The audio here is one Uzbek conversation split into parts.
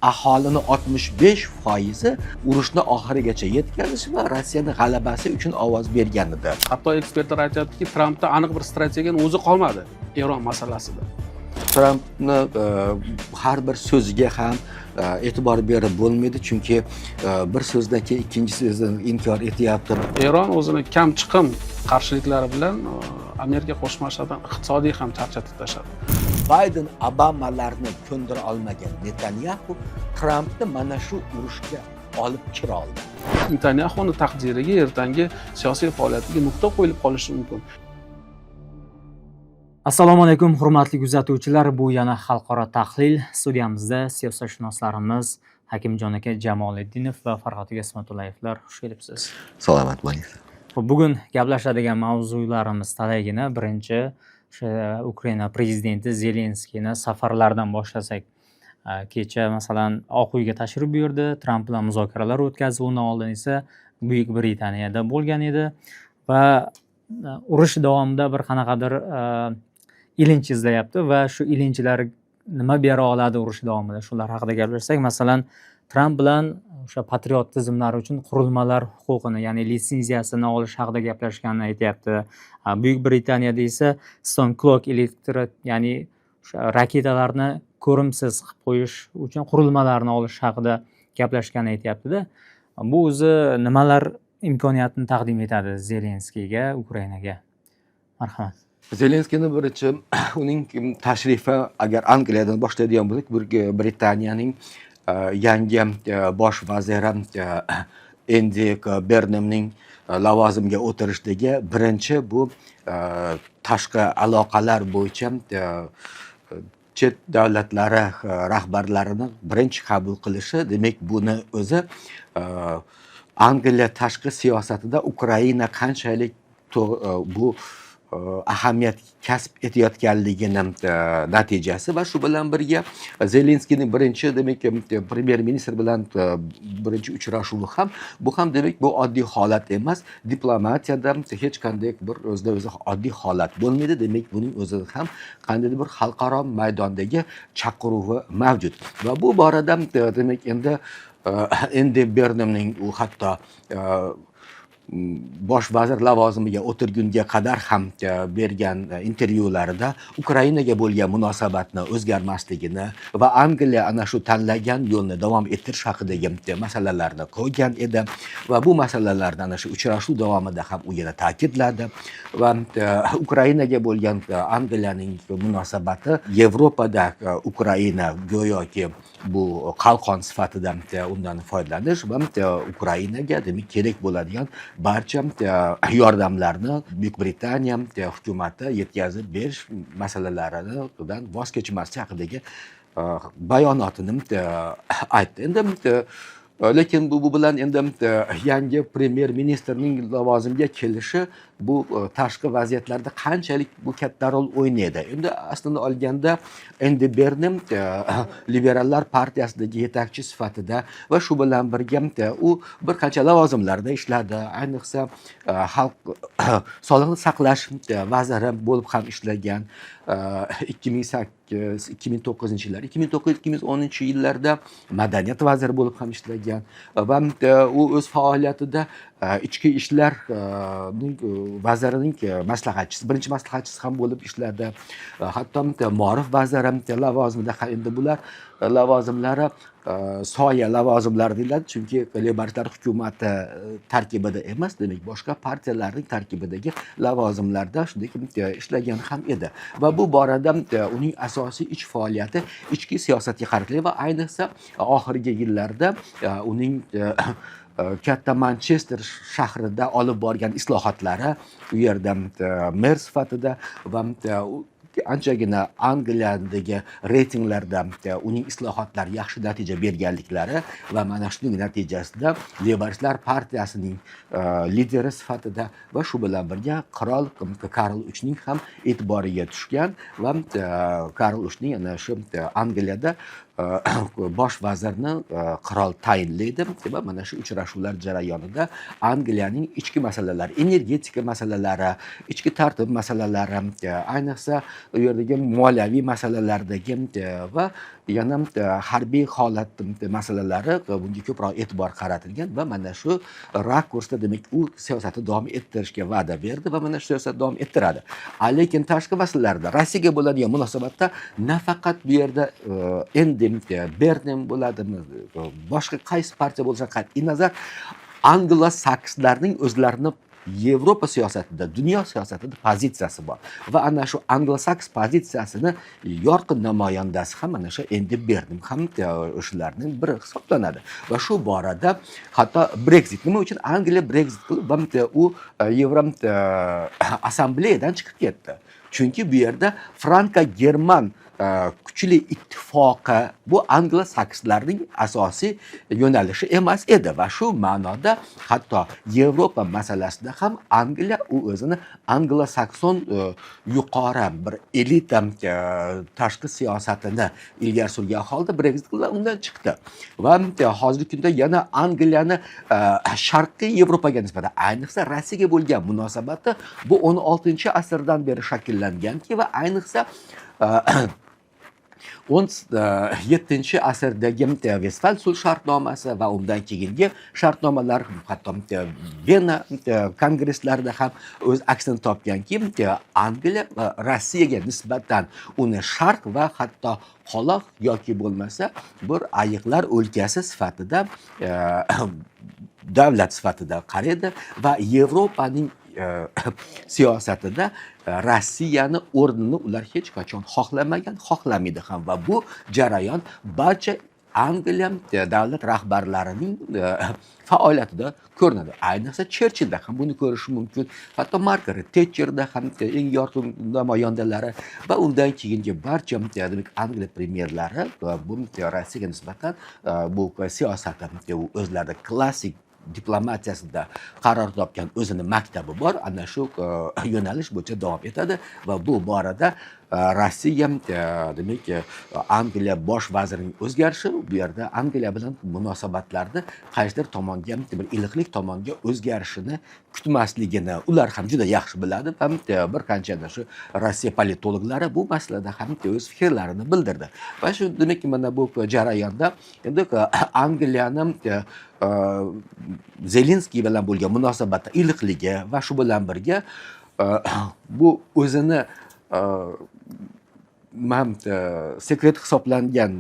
aholini 65% urushni oxirigacha yetkazish va Rossiyani g'alabasi uchun ovoz bergan edi. Hatto ekspertlar aytayaptiki, Trampda aniq bir strategiyani o'zi qolmadi Eron masalasida. Trampni har bir so'ziga ham e'tibor berib bo'lmaydi, chunki bir so'zdan keyin ikkinchi so'zni inkor etyapti. Eron o'zini kam chiqim qarshiliklari bilan Amerika Qo'shma Shtatlardan iqtisodiy ham charchatib tashladi. Bayden Obamalarni ko'ndira olmagan Netanyahu Trampni mana shu urushga olib kira oldi. Netanyahuning taqdiriga ertangi siyosiy faoliyatiga nuqta qo'yilib qolishi mumkin. Assalomu alaykum hurmatli kuzatuvchilar, bu yana xalqaro tahlil. Studiyamizda siyosatshunoslarimiz Hakimjon aka Jamoliddinov va Farhod Ismatullayevlar, xush kelibsiz. Salomat bo'ling. Bugun gaplashadigan mavzularimiz talaygina birinchi Ukraina prezidenti Zelenskiyni safarlardan boshlasak. Kecha masalan Oq uyga tashrif buyurdi, Tramp bilan muzokaralar o'tkazdi, undan oldin esa Buyuk Britaniyada bo'lgan edi va urush davomida bir qanaqadir ilinj izlayapti va shu ilinjlar nima bera oladi urush davomida, shular haqida gaplashsak. Masalan, Tramp bilan o'sha patriot tizimlari uchun qurilmalar huquqini, ya'ni litsenziyasini olish haqida gaplashganini aytyapti. Buyuk Britaniyada esa Stone Cloak elektr, ya'ni o'sha raketalarni ko'rimsiz qilib qo'yish uchun qurilmalarni olish haqida gaplashganini aytyapti-da. Bu o'zi nimalar imkoniyatni taqdim etadi Zelenskiyga, Ukrainaga? Marhamat. Zelenskiyni birinchi uning tashrifi, agar Angliyadan boshlaydigan bo'lsak, Buyuk Britaniyaning yangi bosh vaziri Andy Burnhamning lavozimga o'tirishdagi birinchi bu tashqi aloqalar bo'yicha chet davlatlari rahbarlarini birinchi qabul qilishi. Demak, buni o'zi Angliya tashqi siyosatida Ukraina qanchalik bu ahamiyat kasb etayotganligini natijasi va shu bilan birga Zelenskiyning birinchi, demak, premyer ministr bilan birinchi uchrashuvi ham bu ham demak bu oddiy holat emas. Diplomatiyada hech qanday bir o'zidan o'zi oddiy holat bo'lmaydi. Demak, buning o'zida ham qandaydir bir xalqaro maydondagi chaqiruvi mavjud va bu borada demak endi Andy Burnhamning u hatto bosh vazir lavozimiga o'tirgunga qadar ham bergan intervyularida Ukrainaga bo'lgan munosabatni o'zgarmasligini va Angliya ana shu tanlagan yo'lni davom ettirish haqidagi masalalarni qo'ygan edi va bu masalalarni ana shu uchrashuv davomida ham u yana ta'kidladi va Ukrainaga bo'lgan Angliyaning munosabati Yevropada Ukraina go'yoki bu qalqon sifatida undan foydalanish va Ukrainaga demak kerak bo'ladigan barcha yordamlarni Buyuk Britaniya hukumati yetkazib berish masalalaridan voz kechmaslik haqidagi bayonotini aytdi. Endi lekin bu bilan endi yangi premyer ministrning lavozimga kelishi bu tashqi vaziyatlarda qanchalik bu katta rol o'ynaydi. Endi aslında olganda Andy Burnham liberallar partiyasidagi yetakchi sifatida va shu bilan birga u bir qancha lavozimlarda ishladi. Ayniqsa xalq sog'liqni saqlash vaziri bo'lib ham ishlagan. 2009-yillar, 2009-2010-yillarda madaniyat vaziri bo'lib ham ishlagan va u o'z faoliyatida ichki ishlar vazirining maslahatchisi, birinchi maslahatchisi ham bo'lib ishladi. Hatto Ma'rif vaziri lavozimida ham endi bular lavozimlari soya lavozimlar deyiladi, chunki Liberallar hukumati tarkibida emas, demak boshqa partiyalarning tarkibidagi lavozimlarda shunday ishlagan ham edi va bu borada uning asosiy ish faoliyati ichki siyosatga qaratilgan va ayniqsa oxirgi yillarda uning katta Manchester shahrida olib borgan islohotlari, u yerda mer sifatida va anchagina Angliyadagi reytinglarda uning islohotlari yaxshi natija berganliklari va mana shuning natijasida Liberallar partiyasining lideri sifatida va shu bilan birga qirol Karl IIIning ham e'tiboriga tushgan va Karl IIIning ana shu Angliyada bosh vazirni qirol tayinlaydi va mana shu uchrashuvlar jarayonida Angliyaning ichki masalalari, energetika masalalari, ichki tartib masalalari, ayniqsa u yerdagi moliyaviy masalalardagi va yana harbiy holat masalalari bunga ko'proq e'tibor qaratilgan va mana shu rakursda demak u siyosatni davom ettirishga va'da berdi va mana shu siyosat davom ettiradi. Lekin tashqi masalalarda Rossiyaga bo'ladigan munosabatda nafaqat bu yerda endi Berlin bo'ladimi, boshqa qaysi partiya bo'lsa qat'iy nazar anglosakslarning o'zlarini Yevropa siyosatida, dunyo siyosatida pozitsiyasi bor va ana shu anglosaks pozitsiyasini yorqin namoyandasi ham mana shu endi Berlin ham o'shalarning biri hisoblanadi va shu borada hatto Brexit nima uchun Angliya Brexit qilib u Yevro assambleyadan chiqib ketdi. Chunki bu yerda Franko-German kuchli ittifoqi bu anglosakslarning asosiy yo'nalishi emas edi va shu ma'noda hatto Yevropa masalasida ham Angliya u o'zini anglosakson yuqori bir elita tashqi siyosatini ilgari surgan holda Brexit bilan undan chiqdi va hozirgi kunda yana Angliyani sharqiy Yevropaga nisbatan ayniqsa Rossiyaga bo'lgan munosabati bu 16-asrdan beri shakllanganki va ayniqsa 17-asrdagi Vestfal sulh shartnomasi va undan keyingi shartnomalar hatto Vena kongresslarida ham o'z aksini topganki, Angliya Rossiyaga nisbatan uni sharq va hatto qoloq yoki bo'lmasa bir ayiqlar o'lkasi sifatida davlat sifatida qaraydi va Yevropaning siyosatida Rossiyani o'rnini ular hech qachon xohlamagan, xohlamaydi ham va bu jarayon barcha Angliya davlat rahbarlarining faoliyatida ko'rinadi. Ayniqsa Cherchillda ham buni ko'rish mumkin. Hatto Margaret Thatcherda ham eng yorqin namoyandalari va undan keyingi barcha demak Angliya premyerlari bu Rossiyaga nisbatan bu siyosatda o'zlarining klassik diplomatiyasida qaror topgan o'zini maktabi bor. Ana shu yo'nalish bo'yicha davom etadi va bu borada Rossiya demak Angliya bosh vazirining o'zgarishi bu yerda Angliya bilan munosabatlarni qaysidir tomonga bir iliqlik tomonga o'zgarishini kutmasligini ular ham juda yaxshi biladi va bir qancha shu Rossiya politologlari bu masalada ham o'z fikrlarini bildirdi. Va shu demak mana bu jarayonda endi Angliyani Zelenskiy bilan bo'lgan munosabatda iliqligi va shu bilan birga bu o'zini sekret hisoblangan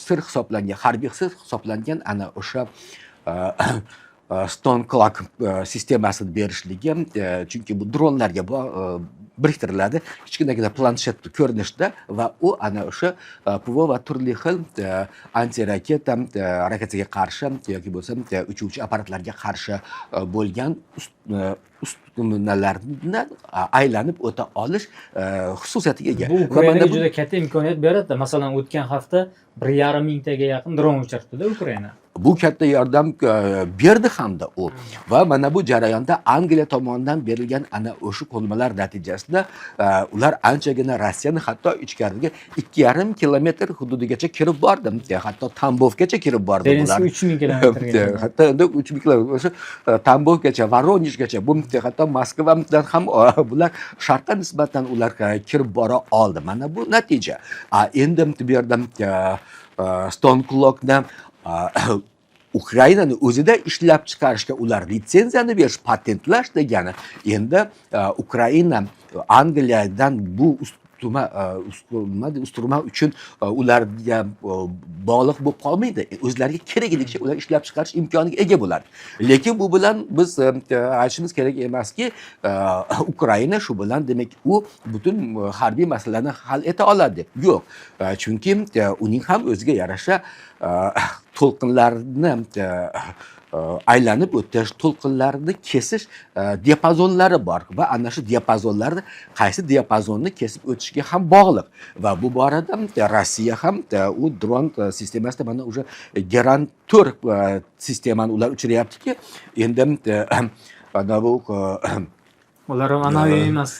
sir hisoblangan harbiy sir hisoblangan ana o'sha Stone Clock sistemasini berishligi chunki bu dronlarga biriktiriladi kichkinagina planshet ko'rinishda va u ana o'sha PVO va turli xil antiraketa raketaga qarshi yoki bo'lsa uchuvchi apparatlarga qarshi bo'lgan uskunalarni aylanib o'ta olish xususiyatiga ega. Bu Ukrainaga juda katta imkoniyat beradi. Masalan, o'tgan hafta 1,5 mingtaga yaqin dron uchirdi Ukraina. Bu katta yordam berdi hamda u va mana bu jarayonda Angliya tomonidan berilgan ana o'sha qo'lmalar natijasida ular anchagina Rossiyani hatto ichkariga 2,5 kilometr hududigacha kirib bordi. Hatto Tambovgacha kirib bordi bular. 3000 kilometrga. Hatto 3000 kilometr o'sha Tambovgacha, Voronejgacha, bu hatto Moskvadan ham bular sharqqa nisbatan ular kirib bora oldi. Mana bu natija. Endi bu yerda Stone Clock'ni Ukrainani o'zida ishlab chiqarishga ular litsenziyani berish, patentlash degani endi Ukraina Angliyadan bu usturma uchun ularga bog'liq bo'lib qolmaydi. O'zlariga kerakligicha ular ishlab chiqarish imkoniga ega bo'ladi. Lekin bu bilan biz aytishimiz kerak emaski, Ukraina shu bilan demak u butun harbiy masalalarni hal eta oladi deb. Yo'q. Chunki uning ham o'ziga yarasha to'lqinlarni aylanib o'tish, to'lqinlarni kesish diapazonlari bor va ana shu diapazonlarni qaysi diapazonni kesib o'tishiga ham bog'liq va bu borada Rossiya ham u dron sistemasida mana o'sha Geran 4 sistemani ular uchiryaptiki, endi mana bu ular ham anaviy emas.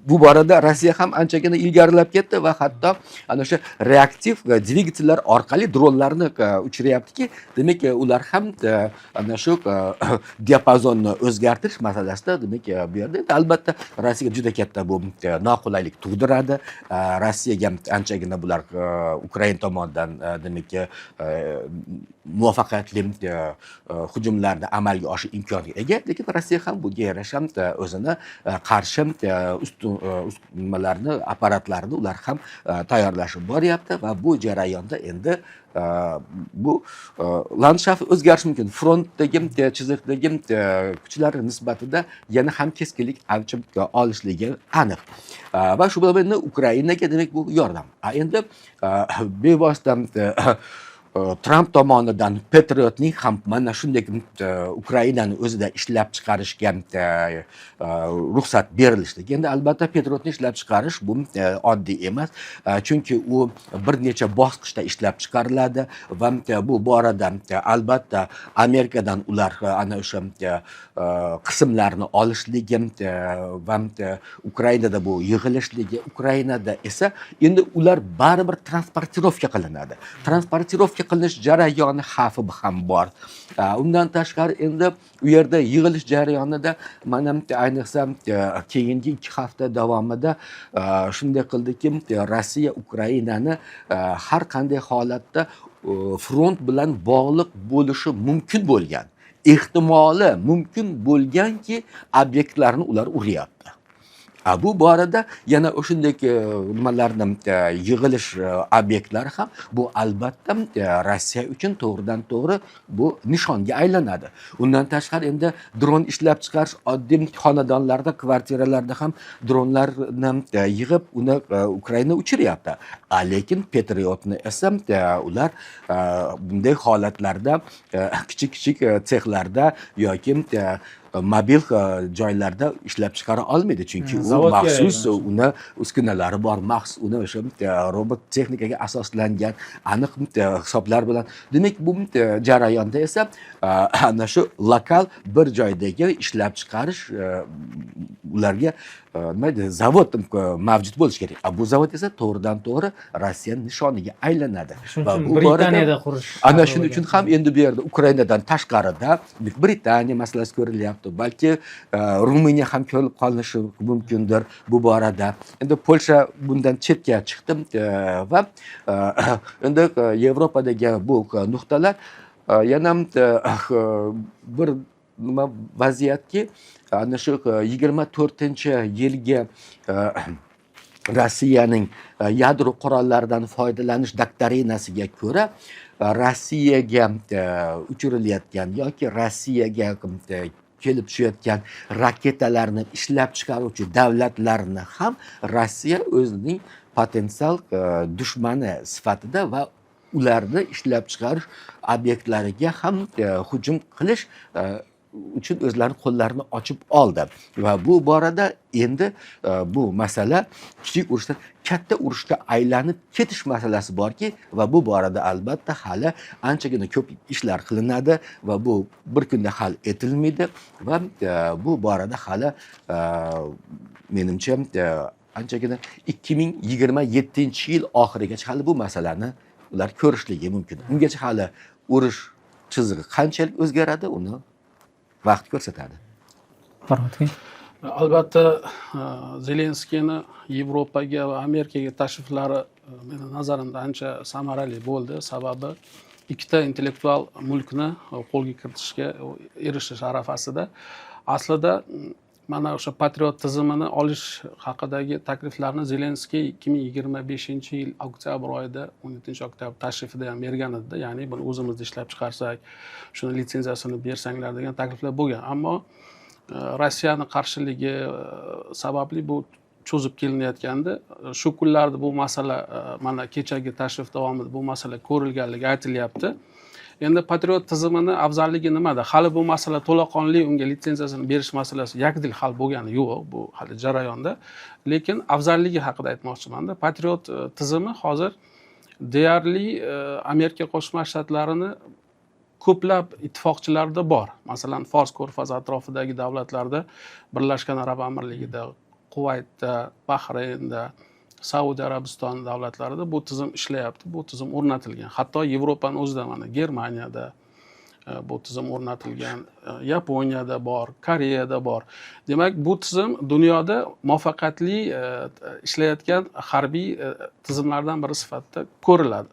Bu borada Rossiya ham anchagina ilgarilab ketdi va hatto ana o'sha reaktiv dvigatellar orqali dronlarni uchiryaptiki, demak ular ham ana shu diapazonni o'zgartirish masalasida demak bu yerda albatta Rossiyaga juda katta bu noqulaylik tug'diradi. Rossiyaga anchagina bular Ukraina tomonidan demak muvaffaqiyatli hujumlarni amalga oshirish imkoniga ega, lekin Rossiya ham bunga yarasha o'zini qarshi nimalarni apparatlarni ular ham tayyorlashib boryapti va bu jarayonda endi bu landshaft o'zgarishi mumkin. Frontdagi chiziqdagi kuchlar nisbatida yana ham keskinlik avj olishligi aniq. Va shu bilan birga Ukrainaga demak bu yordam. Endi bevosita Trump tomonidan Patriotning ham mana shunday Ukrainani o'zida ishlab chiqarishga ruxsat berilishligi. Endi albatta Patriotni ishlab chiqarish bu oddiy emas, chunki u bir necha bosqichda ishlab chiqariladi va bu borada albatta Amerikadan ular ana o'sha qismlarni olishligi va Ukrainada bu yig'ilishligi, Ukrainada esa endi ular baribir transportirovka qilinadi. Transportirovka qilinish jarayoni xavfi ham bor. Undan tashqari endi u yerda yig'ilish jarayonida mana ayniqsa keyingi 2 hafta davomida shunday qildiki, Rossiya Ukrainani har qanday holatda front bilan bog'liq bo'lishi mumkin bo'lgan, ehtimoli mumkin bo'lganki obyektlarni ular uryapti. Bu borada yana o'shunday nimalarni yig'ilish obyektlari ham bu albatta Rossiya uchun to'g'ridan to'g'ri bu nishonga aylanadi. Undan tashqari endi dron ishlab chiqarish oddiy xonadonlarda, kvartiralarda ham dronlarni yig'ib uni Ukraina uchiryapti. Lekin Patriotni esa ular bunday holatlarda kichik sexlarda yoki mobil joylarda ishlab chiqara olmaydi, chunki u maxsus uni uskunalari bor, maxsus uni o'sha robot texnikaga asoslangan aniq hisoblar bilan. Demak, bu jarayonda esa ana shu lokal bir joydagi ishlab chiqarish ularga nima deydi, zavod mavjud bo'lishi kerak. Bu zavod esa to'g'ridan to'g'ri Rossiya nishoniga aylanadi. Va bu Britaniyada qurish. Ana shuning uchun ham endi bu yerda Ukrainadan tashqarida Britaniya masalasi ko'rilyapti. Balki Ruminiya ham ko'rib qolishi mumkindir bu borada. Endi Polsha bundan chetga chiqdi va endi Yevropadagi bu nuqtalar yana bir nima vaziyatki, ana shu 24-yilga Rossiyaning yadro qurollaridan foydalanish doktrinasiga ko'ra Rossiyaga uchirilayotgan yoki Rossiyaga kelib tushayotgan raketalarni ishlab chiqaruvchi davlatlarni ham Rossiya o'zining potensial dushmani sifatida va ularni ishlab chiqarish obyektlariga ham hujum qilish uchun o'zlarining qo'llarini ochib oldi. Va bu borada endi bu masala kichik urushdan katta urushga aylanib ketish masalasi borki, va bu borada albatta hali anchagina ko'p ishlar qilinadi va bu bir kunda hal etilmaydi va bu borada hali menimcha anchagina 2027-yil oxirigacha hali bu masalani ular ko'rishligi mumkin. Ungacha hali urush chizig'i qanchalik o'zgaradi, uni vaqt ko'rsatadi. Albatta Zelenskiyni Yevropaga va Amerikaga tashriflari meni nazarimda ancha samarali bo'ldi. Sababi ikkita intellektual mulkni qo'lga kiritishga erishish arafasida aslida mana o'sha Patriot tizimini olish haqidagi takliflarni Zelenskiy 2025-yil oktyabr oyida 17-oktyabr tashrifida ham bergan edi. Ya'ni buni o'zimizda ishlab chiqarsak, shuni litsenziyasini bersanglar degan takliflar bo'lgan. Ammo Rossiyaning qarshiligi sababli bu cho'zib kelinayotgandi. Shu kunlarda bu masala mana kechagi tashrif davomida bu masala ko'rilganligi aytilyapti. Endi Patriot tizimini afzalligi nimada? Hali bu masala to'laqonli unga litsenziyasini berish masalasi yakdil hal bo'lgani yo'q, bu hali jarayonda. Lekin afzalligi haqida aytmoqchiman-da. Patriot tizimi hozir deyarli Amerika Qo'shma Shtatlarini ko'plab ittifoqchilarda bor. Masalan, Fors ko'rfazi atrofidagi davlatlarda, Birlashgan Arab Amirligida, Kuvaytda, Bahraynda, Saudiya Arabistoni davlatlarida bu tizim ishlayapti, bu tizim o'rnatilgan. Hatto Yevropaning o'zida mana Germaniyada bu tizim o'rnatilgan, Yaponiyada bor, Koreyada bor. Demak, bu tizim dunyoda muvaffaqiyatli ishlayotgan harbiy tizimlardan biri sifatida ko'riladi.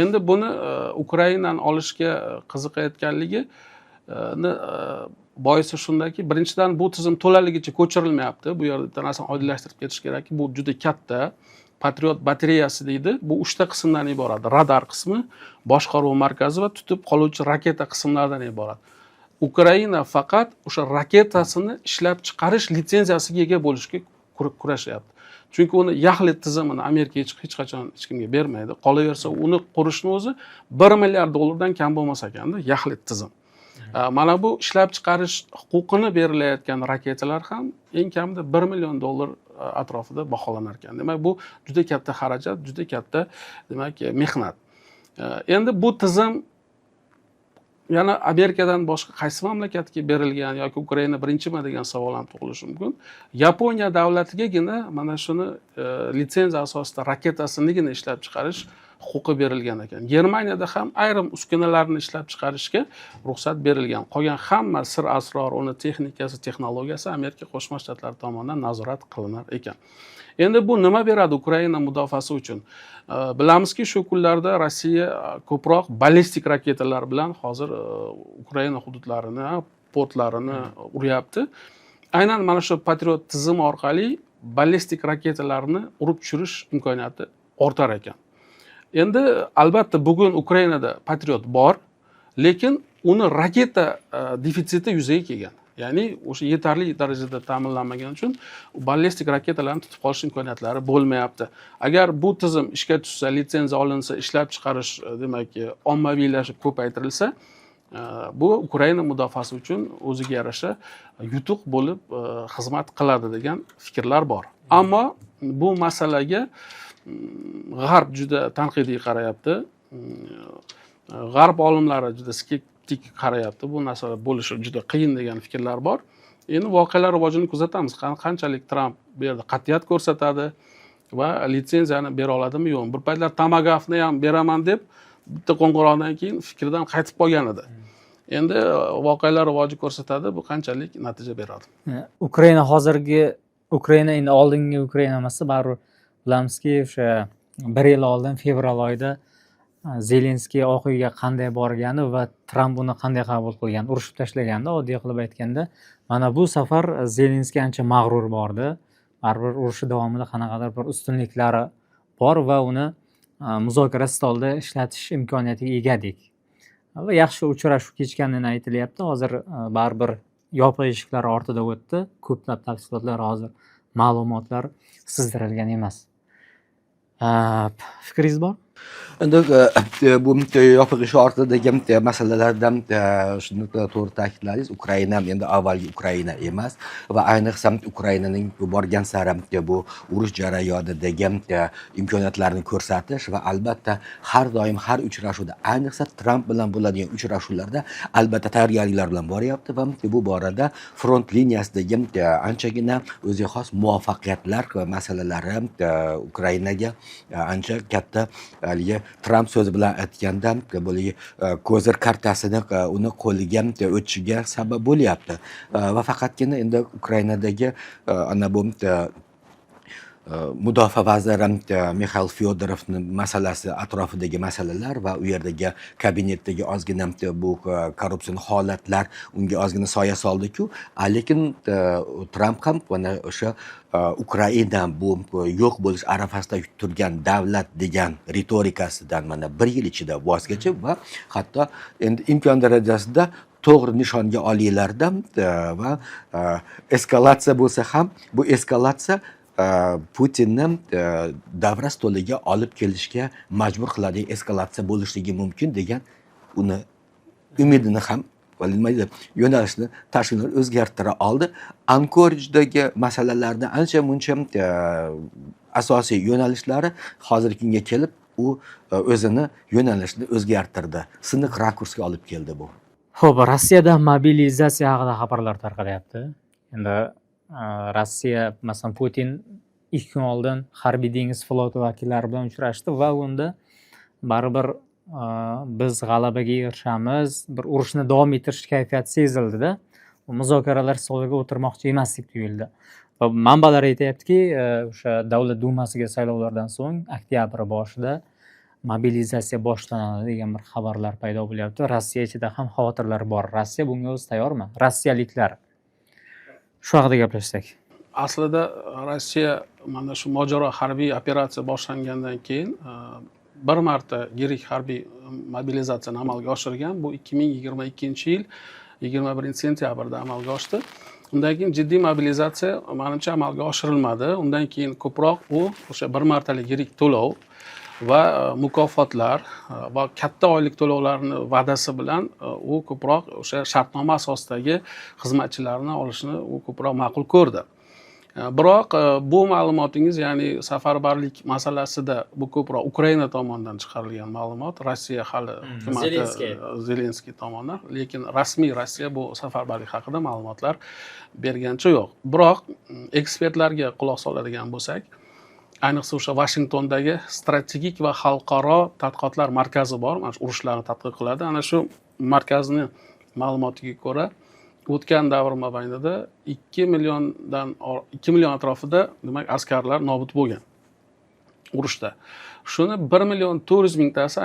Endi buni Ukrainani olishga qiziqayotganligi boisi shundaki, birinchidan bu tizim to'laligicha ko'chirilmayapti. Bu yerda bitta narsani oydinlashtirib ketish kerakki, bu juda katta Patriot batareyasi deydi. Bu 3 ta qismdan iborat. Radar qismi, boshqaruv markazi va tutib qoluvchi raketa qismlaridan iborat. Ukraina faqat o'sha raketasini ishlab chiqarish litsenziyasiga ega bo'lishga kurashyapti. Chunki uni yaxlit tizimini Amerika hech qachon hech kimga bermaydi. Qolaversa, uni qurishni o'zi 1 milliard dollardan kam bo'lmas ekanda, yaxlit tizim. Mana bu ishlab chiqarish huquqini berilayotgan raketalar ham eng kamida 1 million dollar atrofida baholanar ekan. Demak, bu juda katta xarajat, juda katta, demak, mehnat. Endi bu tizim yana Amerikadan boshqa qaysi mamlakatga berilgan yoki Ukraina birinchimi degan savol ham tug'ilishi mumkin. Yaponiya davlatigagina mana shuni litsenziya asosida raketasinigina ishlab chiqarish huquqi berilgan ekan. Germaniyada ham ayrim uskunalarni ishlab chiqarishga ruxsat berilgan. Qolgan hamma sir asror, uni texnikasi, texnologiyasi Amerika Qo'shma Shtatlari tomonidan nazorat qilinar ekan. Endi bu nima beradi Ukraina mudofaasi uchun? Bilamizki, shu kunlarda Rossiya ko'proq ballistik raketalar bilan hozir Ukraina hududlarini, portlarini uryapti. Aynan mana shu Patriot tizimi orqali ballistik raketalarni urib tushirish imkoniyati ortar ekan. Endi albatta bugun Ukrainada Patriot bor, lekin uni raketa defitsiti yuzaga kelgan. Ya'ni o'sha yetarli darajada ta'minlanmagan uchun ballistik raketalarni tutib qolish imkoniyatlari bo'lmayapti. Agar bu tizim ishga tushsa, litsenziya olinsa, ishlab chiqarish demak ommaviylashib ko'paytirilsa, bu Ukraina mudofaasi uchun o'ziga yarasha yutuq bo'lib xizmat qiladi degan fikrlar bor. Ammo bu masalaga G'arb juda tanqidiy qarayapti. G'arb olimlari juda skeptik qarayapti. Bu narsa bo'lishi juda qiyin degan fikrlar bor. Endi voqealar rivojini kuzatamiz. Qanchalik Tramp bu yerda qat'iyat ko'rsatadi va litsenziyani bera oladimi yo'qmi? Bir paytlar Tomahawk'ni ham beraman deb bitta qo'ng'iroqdan keyin fikrdan qaytib qolgan edi. Endi voqealar rivoji ko'rsatadi, bu qanchalik natija beradi. Ukraina endi oldingi Ukraina emas, baribir bilamizki, o'sha 1 yil oldin fevral oyida Zelenskiy Oq uyga qanday borgani va Tramp uni qanday qabul qilgani, urishib tashlaganda, oddiy qilib aytganda, mana bu safar Zelenskiy ancha mag'rur bordi. Baribir urushi davomida qanaqadir bir ustunliklari bor va uni muzokara stolida ishlatish imkoniyatiga egadik. Va yaxshi uchrashuv kechganini aytilyapti. Hozir baribir yopiq eshiklar ortida o'tdi. Ko'plab tafsilotlar hozir ma'lumotlar sizdirilgan emas. Fikringiz bor? Endi bu yopiq eshik ortidagi masalalardan shuni to'g'ri ta'kidladingiz. Ukraina endi avvalgi Ukraina emas va ayniqsa Ukrainaning borgan sari bu urush jarayonidagi imkoniyatlarni ko'rsatish va albatta har doim har uchrashuvda, ayniqsa Tramp bilan bo'ladigan uchrashuvlarda albatta tayyorgarliklar bilan boryapti va bu borada front liniyasidagi anchagina o'ziga xos muvaffaqiyatlar va masalalari Ukrainaga ancha katta Tramp so'zi bilan aytganda bo'lagi ko'zir kartasini uni qo'liga o'tishiga sabab bo'lyapti. Va faqatgina endi Ukrainadagi ana bu mudofaa vaziri Mikhail Fyodorovning masalasi atrofidagi masalalar va u yerdagi kabinetdagi ozgina bu korrupsion holatlar unga ozgina soya soldi-ku, lekin Tramp ham mana o'sha Ukraina bu yo'q bo'lish arafasida turgan davlat degan ritorikasidan mana 1 yil ichida voz kechib va hatto endi imkon darajasida to'g'ri nishonga olinglarda va eskalatsiya bo'lsa ham bu eskalatsiya Putinni davra stoliga olib kelishga majbur qiladigan eskalatsiya bo'lishligi mumkin degan uni umidini ham yo'nalishni tashkilot o'zgartira oldi. Ankoridagi masalalarni ancha muncha asosiy yo'nalishlari hozirgi kunga kelib u o'zini yo'nalishini o'zgartirdi, siniq rakursga olib keldi bu. Xo'p, Rossiyada mobilizatsiya haqida xabarlar tarqalyapti. Endi Rossiya, masalan, Putin 2 kun oldin harbiy dengiz floti vakillari bilan uchrashdi va unda baribir biz g'alabaga erishamiz, bir urushni davom ettirish kayfiyati sezildi-da. Muzokaralar stoliga o'tirmoqchi emaslik tuyuldi. Va manbalar aytayaptiki, o'sha Davlat dumasiga saylovlardan so'ng oktyabr boshida mobilizatsiya boshlanadi degan bir xabarlar paydo bo'lyapti. Rossiya ichida ham xavotirlar bor. Rossiya bunga o'zi tayyormi? Rossiyaliklar. Shu haqida gaplashsak. Aslida Rossiya mana shu mojaro harbiy operatsiya boshlangandan keyin bir marta yirik harbiy mobilizatsiyani amalga oshirgan. Bu 2022-yil 21-sentyabrda amalga oshdi. Undan keyin jiddiy mobilizatsiya menimcha amalga oshirilmadi. Undan keyin ko'proq u o'sha bir martalik yirik to'lov va mukofotlar va katta oylik to'lovlarni va'dasi bilan u ko'proq o'sha shartnoma asosidagi xizmatchilarni olishni u ko'proq ma'qul ko'rdi. Biroq bu ma'lumotingiz, ya'ni safarbarlik masalasida bu ko'proq Ukraina tomonidan chiqarilgan ma'lumot, Rossiya hali hukumati Zelenskiy tomonidan, lekin rasmiy Rossiya bu safarbarlik haqida ma'lumotlar bergancha yo'q. Biroq ekspertlarga quloq soladigan bo'lsak, ayniqsa o'sha Vashingtondagi strategik va xalqaro tadqiqotlar markazi bor, mana shu urushlarni tadqiq qiladi. Ana shu markazning ma'lumotiga ko'ra, o'tgan davr mobaynida 2 million atrofida demak askarlar nobud bo'lgan urushda. Shuni 1,4 million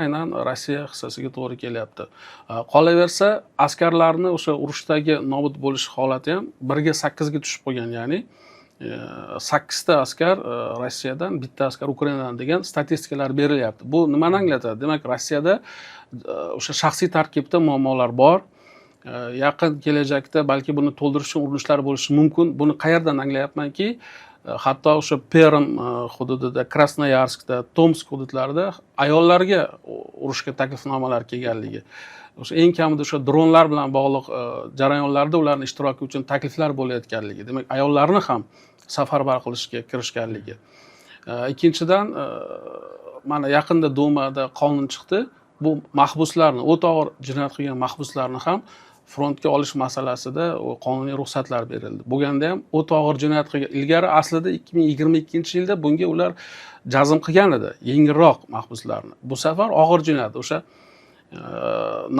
aynan Rossiya hissasiga to'g'ri kelyapti. Qolaversa, askarlarni o'sha urushdagi nobud bo'lish holati ham 1:8 ga tushib qolgan, ya'ni 8 ta askar Rossiyadan, 1 ta askar Ukrainadan degan statistikalar berilyapti. Bu nimani anglatadi? Demak, Rossiyada o'sha shaxsiy tarkibda muammolar bor. Yaqin kelajakda balki buni to'ldirish uchun urinishlar bo'lishi mumkin. Buni qayerdan anglayapmanki, hatto o'sha Perm hududida, Krasnoyarskda, Tomsk hududlarida ayollarga urushga taklifnomalar kelganligi, o'sha eng kamida o'sha dronlar bilan bog'liq jarayonlarda ularning ishtiroki uchun takliflar bo'layotganligi, demak ayollarni ham safarbar qilishga kirishganligi. Ikkinchidan, mana yaqinda Dumada qonun chiqdi. Bu mahbuslarni, o'ta og'ir jinoyat qilgan mahbuslarni ham frontga olish masalasida qonuniy ruxsatlar berildi. Bo'lganda ham o'ta og'ir jinoyat qilgan, ilgari aslida 2022-yilda bunga ular jazm qilgan edi, yengilroq mahbuslarni. Bu safar og'ir jinoyat, o'sha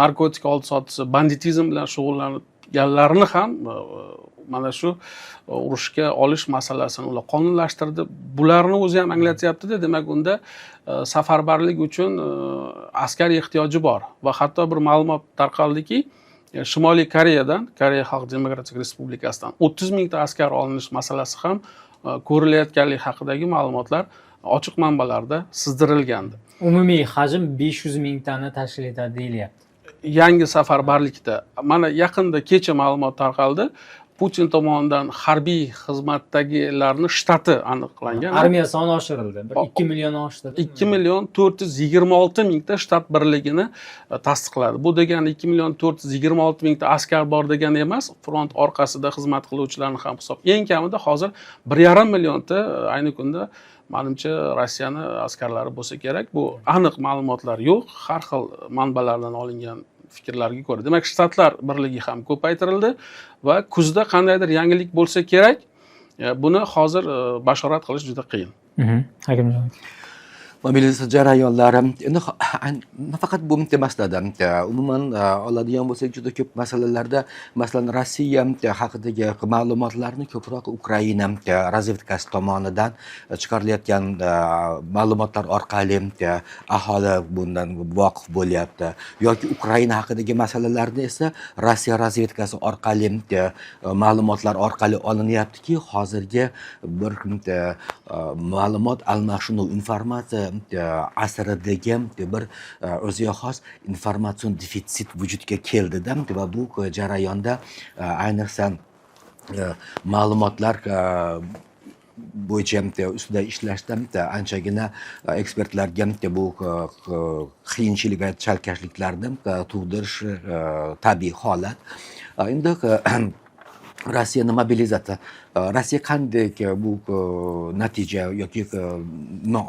narkotik oldi sotisi, banditizm bilan shug'ullanganlarni ham mana shu urushga olish masalasini ular qonunlashtirdi. Bularni o'zi ham anglatyapti-da, demak unda safarbarlik uchun askar ehtiyoji bor va hatto bir ma'lumot tarqaldiki, Shimoliy Koreyadan, Koreya Xalq Demokratik Respublikasidan 30 mingta askar olinish masalasi ham ko'rilayotganligi haqidagi ma'lumotlar ochiq manbalarda sizdirilgandi. Umumiy hajm 500 mingtani tashkil etadi deyilyapti. Yangi safarbarlikda mana yaqinda kecha ma'lumot tarqaldi. Putin tomonidan harbiy xizmatdagilarni shtati aniqlangan. Armiya soni oshirildi. 2 million oshdi. 2,426 mingta shtat birligini tasdiqladi. Bu degani 2,426 mingta askar bor degani emas, front orqasida xizmat qiluvchilarni ham hisob. Eng kamida hozir 1,5 millionta ayni kunda menimcha Rossiyani askarlari bo'lsa kerak. Bu aniq ma'lumotlar yo'q, har xil manbalardan olingan fikrlarga ko'ra. Demak, shtatlar birligi ham ko'paytirildi va kuzda qandaydir yangilik bo'lsa kerak, buni hozir bashorat qilish juda qiyin. Hakimjon. Mobilizatsiya jarayonlari endi nafaqat bu emasda, umuman oladigan bo'lsak juda ko'p masalalarda, masalan Rossiya haqidagi ma'lumotlarni ko'proq Ukraina razvedkasi tomonidan chiqarilayotgan ma'lumotlar orqali aholi bundan voqif bo'lyapti, yoki Ukraina haqidagi masalalarni esa Rossiya razvedkasi orqali ma'lumotlar orqali olinyaptiki, hozirgi bir ma'lumot almashinuv, informatsiya asridagi bir o'ziga xos informatsion defitsit vujudga keldi-da va bu jarayonda ayniqsa ma'lumotlar bo'yicha ustida ishlashda anchagina ekspertlarga bu qiyinchilik va chalkashliklarni tug'dirish tabiiy holat. Endi Rossiyani mobilizatsiya Rossiya qanday bu natija yoki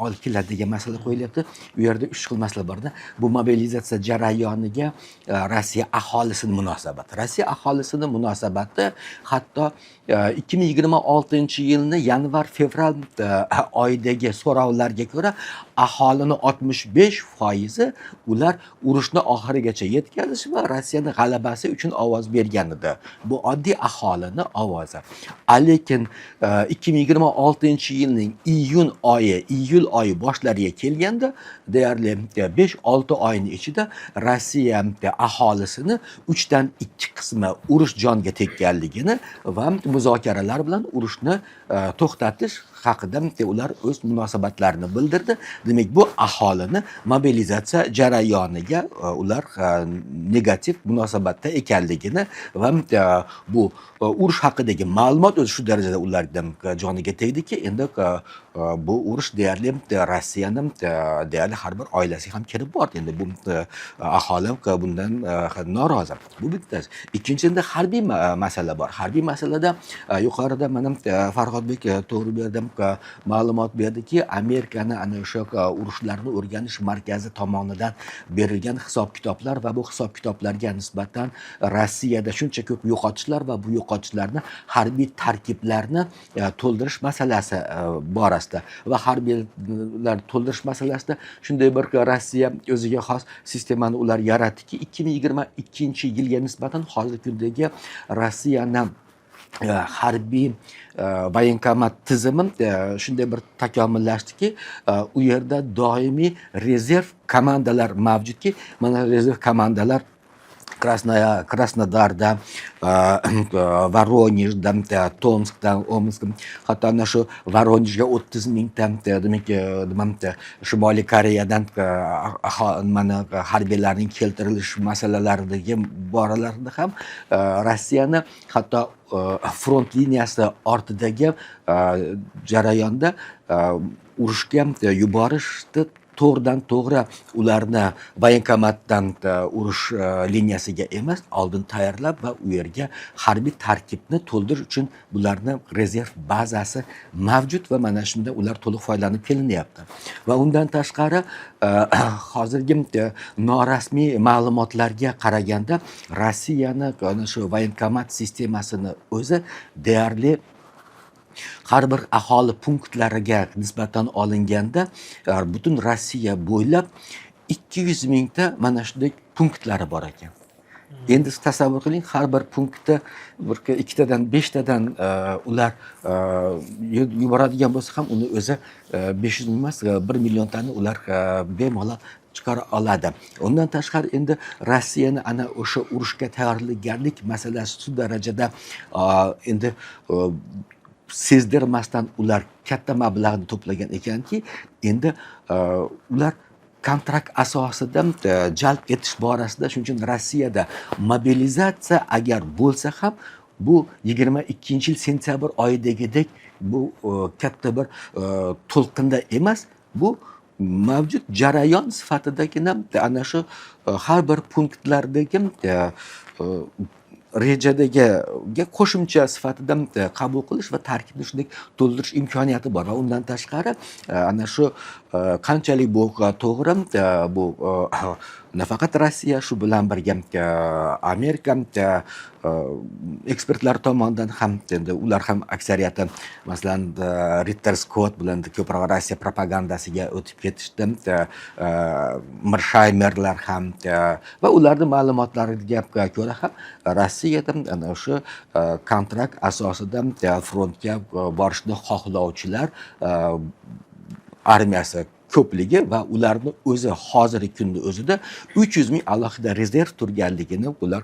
olib keladi degan masala qo'yilyapti. U yerda 3 xil masala borda. Bu mobilizatsiya jarayoniga Rossiya aholisining munosabati. Rossiya aholisining munosabati hatto 2026-yilni yanvar-fevral oyidagi so'rovlarga ko'ra aholini 65% ular urushni oxirigacha yetkazish va Rossiyaning g'alabasi uchun ovoz bergan edi. Bu oddiy aholini ovozi. Lekin 2026-yilning iyul oyi boshlariga kelganda deyarli 5-6 oyning ichida Rossiya aholisini 3dan 2 qismi urush jonga tekkanligini va muzokaralar bilan urushni to'xtatish haqida ular o'z munosabatlarini bildirdi. Demak, bu aholini mobilizatsiya jarayoniga ular negativ munosabatda ekanligini va bu urush haqidagi ma'lumot o'zi shu darajada ulardan joniga tegdiki, endi bu urush deyarli Rossiyaning deyarli har bir oilasiga ham kirib bordi. Endi bu aholi bundan norozi. Bu bittasi. Ikkinchidan harbiy masala bor. Harbiy masalada yuqorida mana Farhodbek To'g'riberdim ma'lumot berdiki, Amerikani ana o'sha urushlarni o'rganish markazi tomonidan berilgan hisob-kitoblar va bu hisob-kitoblarga nisbatan Rossiyada shuncha ko'p yo'qotishlar va bu yo'qotishlarni harbiy tarkiblarni to'ldirish masalasi borasida va harbiylar to'ldirish masalasida shunday bir Rossiya o'ziga xos sistemani ular yaratdiki, 2022-yilga nisbatan hozirgi kundagi Rossiyaning harbiy voyenkomat tizimi shunday bir takomillashdiki, u yerda doimiy rezerv komandalar mavjudki, mana rezerv komandalar Krasnodarda, Voronejda, Tomskda, Omskda, hatto ana shu Voronejga 30 mingta demak Shimoliy Koreyadan mana harbiylarning keltirilish masalalaridagi boralarida ham Rossiyani hatto front liniyasi ortidagi jarayonda urushga yuborishdi. To'g'ridan to'g'ri ularni voyenkomatdan urush liniyasiga emas, oldin tayyorlab va u yerga harbiy tarkibni to'ldirish uchun bularning rezerv bazasi mavjud va mana shunda ular to'liq foydalanib kelinyapti. Va undan tashqari hozirgi norasmiy ma'lumotlarga qaraganda Rossiyani shu voyenkomat sistemasini o'zi deyarli har bir aholi punktlariga nisbatan olinganda butun Rossiya bo'ylab 200 mingta mana shunday punktlari bor ekan. Endi siz tasavvur qiling, har bir punktda bir 2 tadan 5 tadan ular yuboradigan bo'lsa ham uni o'zi 500 ming emas, 1 milliontani ular bemalol chiqara oladi. Undan tashqari endi Rossiyani ana o'sha urushga tayyorgarlik masalasi shu darajada endi sezdirmasdan ular katta mablag'ni to'plagan ekanki, endi ular kontrakt asosida jalb etish borasida, shuning uchun Rossiyada mobilizatsiya agar bo'lsa ham bu 22-yil sentyabr oyidagidek bu katta bir to'lqinda emas, bu mavjud jarayon sifatidagina ana shu har bir punktlardagi rejadagi qo'shimcha sifatida qabul qilish va tarkibni shunday to'ldirish imkoniyati bor va undan tashqari ana shu qanchalik bu to'g'ri bu nafaqat Rossiya, shu bilan birga Amerika ekspertlar tomonidan ham endi ular ham aksariyati masalan Ritter Scott bilan ko'proq Rossiya propagandasiga o'tib ketishdi. Mershaymerlar ham va ularning ma'lumotlariga ko'ra ham Rossiyada ana o'sha kontrakt asosida frontga borishni xohlovchilar armiyasi ko'pligi va ularni o'zi hozirgi kunda o'zida 300 ming alohida rezerv turganligini ular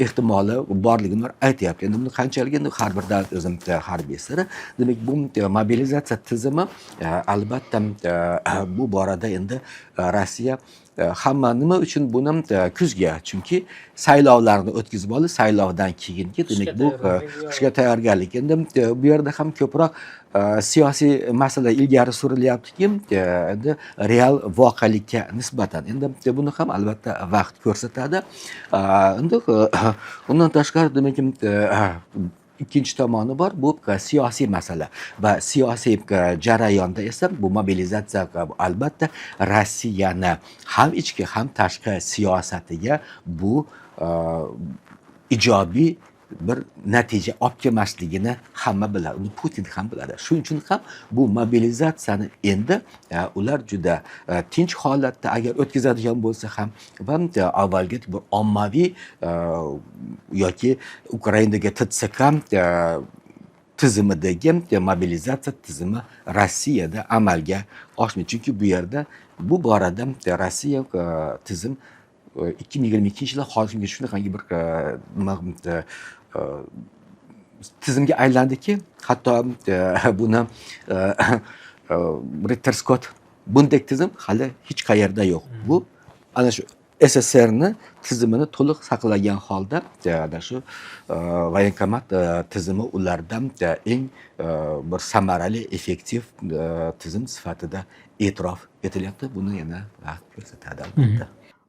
ehtimoli borligini aytyapti. Endi buni qanchalik endi har bir davlat o'zim harbiy siri. Demak, bu mobilizatsiya tizimi albatta bu borada endi Rossiya hamma nima uchun buni kuzga, chunki saylovlarni o'tkazib oldi, saylovdan keyingi demak bu qishga tayyorgarlik. Endi bu yerda ham ko'proq siyosiy masala ilgari surilyaptiki, endi real voqelikka nisbatan. Endi buni ham albatta vaqt ko'rsatadi. Endi undan tashqari demak ikkinchi tomoni bor, bu siyosiy masala va siyosiy jarayonda esa bu mobilizatsiya albatta Rossiyani ham ichki ham tashqi siyosatiga bu ijobiy bir natija olib kelmasligini hamma biladi, uni Putin ham biladi. Shuning uchun ham bu mobilizatsiyani endi ular juda tinch holatda agar o'tkazadigan bo'lsa ham va avvalgi bir ommaviy yoki Ukrainaga TTSK tizimidagi mobilizatsiya tizimi Rossiyada amalga oshmaydi. Chunki bu yerda bu borada Rossiya tizim 2022-yil hozirgacha shunaqangi bir tizimga aylandiki, hatto buni Ritter Scott bunday tizim hali hech qayerda yo'q. Bu ana shu SSRni tizimini to'liq saqlagan holda ana shu voyenkomat tizimi ulardan eng bir samarali, effektiv tizim sifatida e'tirof etilyapti. Buni yana vaqt ko'rsatadi albatta.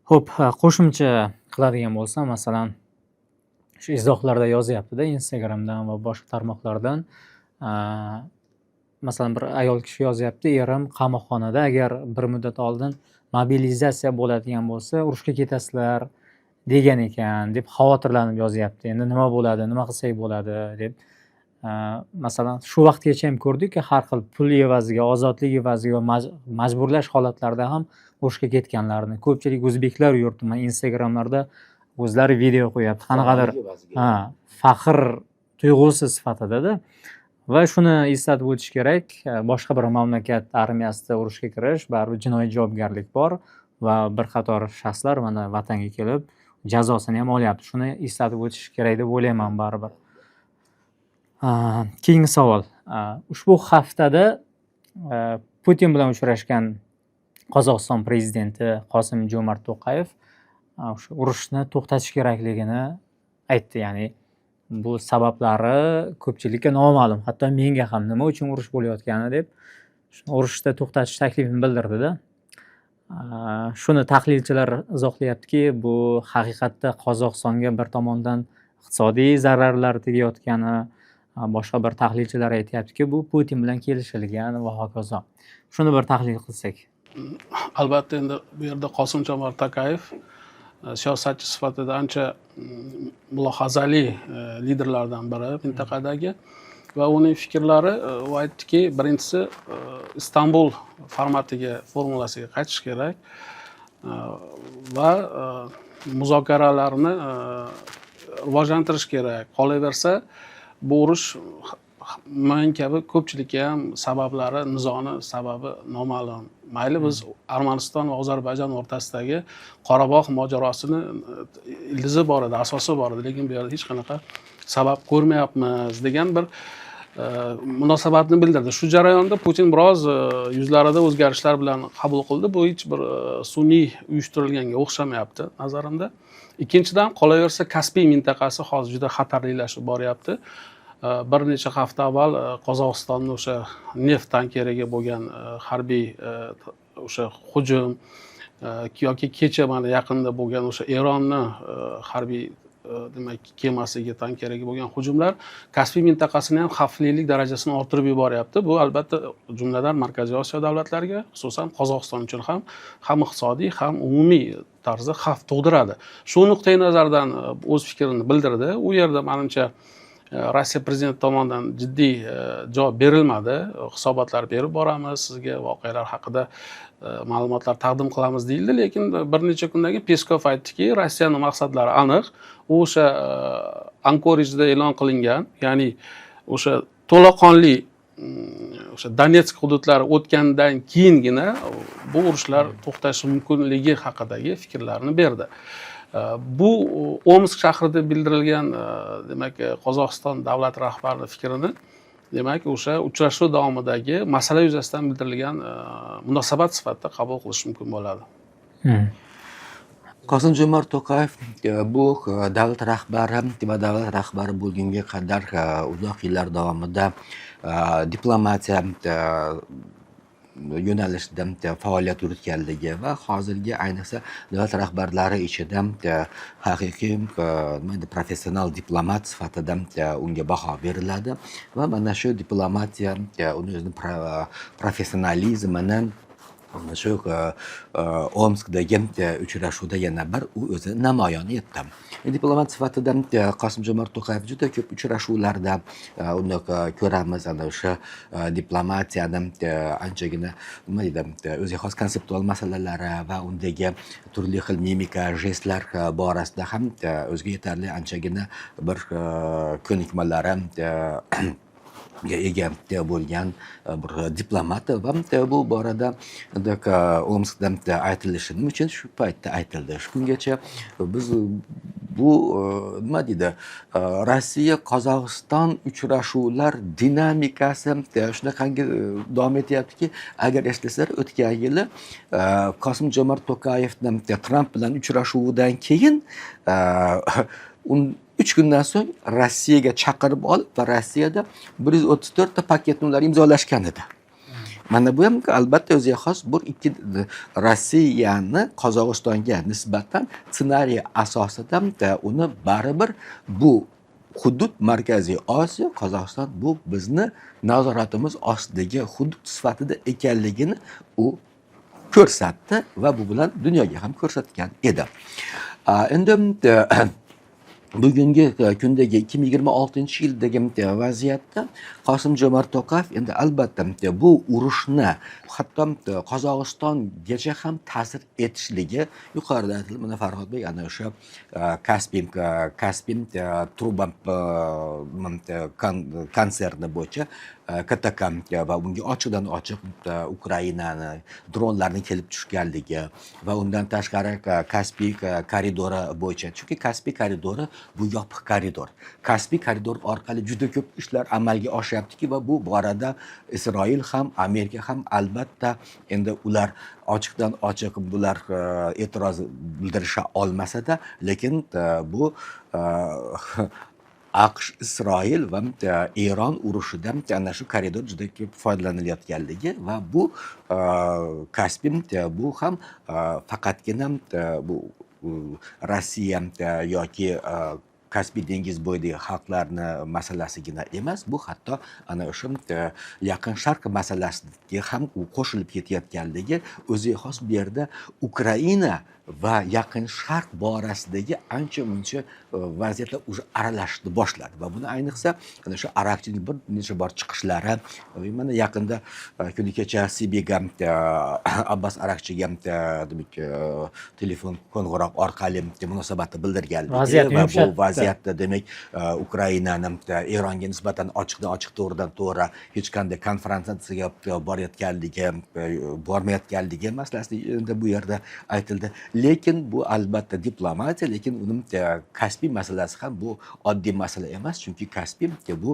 Xo'p, qo'shimcha qiladigan bo'lsam, masalan, shu izohlarda yozyapti-da, Instagramdan va boshqa tarmoqlardan. Masalan, bir ayol kishi yozyapti, erim qamoqxonada, agar bir muddat oldin mobilizatsiya bo'ladigan bo'lsa, urushga ketasizlar degan ekan deb xavotirlanib yozyapti. Endi nima bo'ladi, nima qilsak bo'ladi deb. Masalan, shu vaqtgacha ham ko'rdikki, har xil pul evaziga, ozodlik evaziga majburlash holatlarida ham urushga ketganlarni. Ko'pchilik o'zbeklar yuribdi, men Instagramlarda o'zlari video qo'yapti. Qanaqadir faxr tuyg'usi sifatida-da. Va shuni eslatib o'tish kerak, boshqa bir mamlakat armiyasida urushga kirish, baribir jinoiy javobgarlik bor va bir qator shaxslar mana vatanga kelib jazosini ham olyapti. Shuni eslatib o'tish kerak deb o'ylayman baribir. Keyingi savol. Ushbu haftada Putin bilan uchrashgan Qozog'iston prezidenti Qosim-Jo'mart To'qayev o'sha urushni to'xtatish kerakligini aytdi. Ya'ni bu sabablari ko'pchilikka noma'lum. Hatto menga ham nima uchun urush bo'layotgani deb urushda to'xtatish taklifini bildirdi-da. Shuni tahlilchilar izohlayaptiki, bu haqiqatda Qozog'istonga bir tomondan iqtisodiy zararlar tegayotgani, boshqa bir tahlilchilar aytayaptiki, bu Putin bilan kelishilgan va hokazo. Shuni bir tahlil qilsak. Albatta endi bu yerda Qosim-Jo'mart To'qayev siyosatchi sifatida ancha mulohazali liderlardan biri mintaqadagi va uning fikrlari u aytdiki, birinchisi Istanbul formulasiga qaytish kerak va muzokaralarni rivojlantirish kerak. Qolaversa, bu urush men kabi ko'pchilikka ham sabablari, nizoni sababi noma'lum. Mayli biz Armaniston va Ozarbayjon o'rtasidagi Qorabog' mojarosini ildizi bor edi, asosi bor edi, lekin bu yerda hech qanaqa sabab ko'rmayapmiz degan bir munosabatni bildirdi. Shu jarayonda Putin biroz yuzlarida o'zgarishlar bilan qabul qildi. Bu hech bir sun'iy uyushtirilganga o'xshamayapti nazarimda. Ikkinchidan, qolaversa Kaspiy mintaqasi hozir juda xatarlilashib boryapti. Bir necha hafta avval Qozog'istonni o'sha neft tankeriga bo'lgan harbiy o'sha hujum yoki kecha mana yaqinda bo'lgan o'sha Eronni harbiy demak kemasiga, tankeriga bo'lgan hujumlar Kaspiy mintaqasini ham xavflilik darajasini orttirib yuboryapti. Bu albatta jumladan Markaziy Osiyo davlatlariga, xususan Qozog'iston uchun ham iqtisodiy, ham umumiy tarzda xavf tug'diradi. Shu nuqtai nazardan o'z fikrini bildirdi. U yerda menimcha Rossiya prezidenti tomonidan jiddiy javob berilmadi. Hisobotlar berib boramiz, sizga voqealar haqida ma'lumotlar taqdim qilamiz deyildi, lekin bir necha kundan keyin Peskov aytdiki, Rossiyaning maqsadlari aniq. U o'sha Ankorijda e'lon qilingan, ya'ni o'sha to'laqonli o'sha Donetsk hududlari o'tgandan keyingina bu urushlar to'xtashi mumkinligi haqidagi fikrlarni berdi. Bu Omsk shahrida bildirilgan demak Qozog'iston davlat rahbarining fikrini demak o'sha uchrashuv davomidagi masala yuzasidan bildirilgan munosabat sifatida qabul qilish mumkin bo'ladi. Qosim-Jomart To'qayev bu davlat rahbari va davlat rahbari bo'lgunga qadar uzoq yillar davomida diplomatiya yo'nalishida faoliyat yuritganligi va hozirgi ayniqsa davlat rahbarlari ichida haqiqiy nima deydi, professional diplomat sifatida unga baho beriladi va mana shu diplomatiya uni o'zini professionalizmini ana shu Omskdagi uchrashuvda yana bir u o'zini namoyon etdi. Diplomat sifatida Qosim-Jomart To'qayev juda ko'p uchrashuvlarda uni ko'ramiz. Ana o'sha diplomatiyani anchagina nima deydi, o'ziga xos konseptual masalalari va undagi turli xil mimika, jestlar borasida ham o'ziga yetarli anchagina bir ko'nikmalari ega bo'lgan bir diplomat va bu borada Omskda aytilishi nima uchun shu paytda aytildi. Shu kungacha biz bu nima deydi, Rossiya Qozog'iston uchrashuvlar dinamikasi shunaqangi davom etyaptiki, agar eslasizlar o'tgan yili Qosim-Jomart To'qayevni Tramp bilan uchrashuvidan keyin 3 kundan so'ng Rossiyaga chaqirib olib va Rossiyada 134 ta paketni ular imzolashgan edi. Mana bu ham albatta o'ziga xos bir ikki Rossiyani Qozog'istonga nisbatan ssenariy asosida uni baribir bu hudud Markaziy Osiyo, Qozog'iston bu bizni nazoratimiz ostidagi hudud sifatida ekanligini u ko'rsatdi va bu bilan dunyoga ham ko'rsatgan edi. Endi bugungi kundagi 2026-yildagi vaziyatda Qosim-Jomart To'qayev endi albatta bu urushni hatto Qozog'istongacha ham ta'sir etishligi yuqorida aytildi. Mana Farhodbek ana o'sha Kaspin truba konserni bo'yicha Katakan va bunga ochiqdan ochiq Ukrainani dronlarni kelib tushganligi va undan tashqari Kaspiy koridori bo'yicha, chunki Kaspiy koridori bu yopiq koridor. Kaspiy koridor orqali juda ko'p ishlar amalga oshyaptiki va bu borada Isroil ham, Amerika ham albatta endi ular ochiqdan ochiq bular e'tiroz bildirisha olmasa-da, lekin bu AQSh, Isroil va Eron urushidan ana shu koridor juda ko'p foydalanilayotganligi va bu Kaspiy bu ham faqatgina bu Rossiya yoki Kaspiy dengiz bo'yidagi xalqlarni masalasigina emas, bu hatto ana o'sha Yaqin Sharq masalasiga ham qo'shilib ketayotganligi o'ziga xos bu yerda Ukraina va Yaqin Sharq borasidagi ancha-muncha vaziyatlar уже aralashishni boshladi va buni ayniqsa ana shu Arakchining bir necha bor chiqishlari, mana yaqinda kuni kecha Sibega Abbas Arakchiga demak telefon qo'ng'iroq orqali munosabatni bildirganligi va bu vaziyatda demak Ukrainani Eronga nisbatan ochiqdan ochiq to'g'ridan to'g'ri hech qanday konfrontatsiyaga bormayotganligi masalasida bu yerda aytildi. Lekin bu albatta diplomatiya, lekin uni Kaspiy masalasi ham bu oddiy masala emas, chunki Kaspiy bu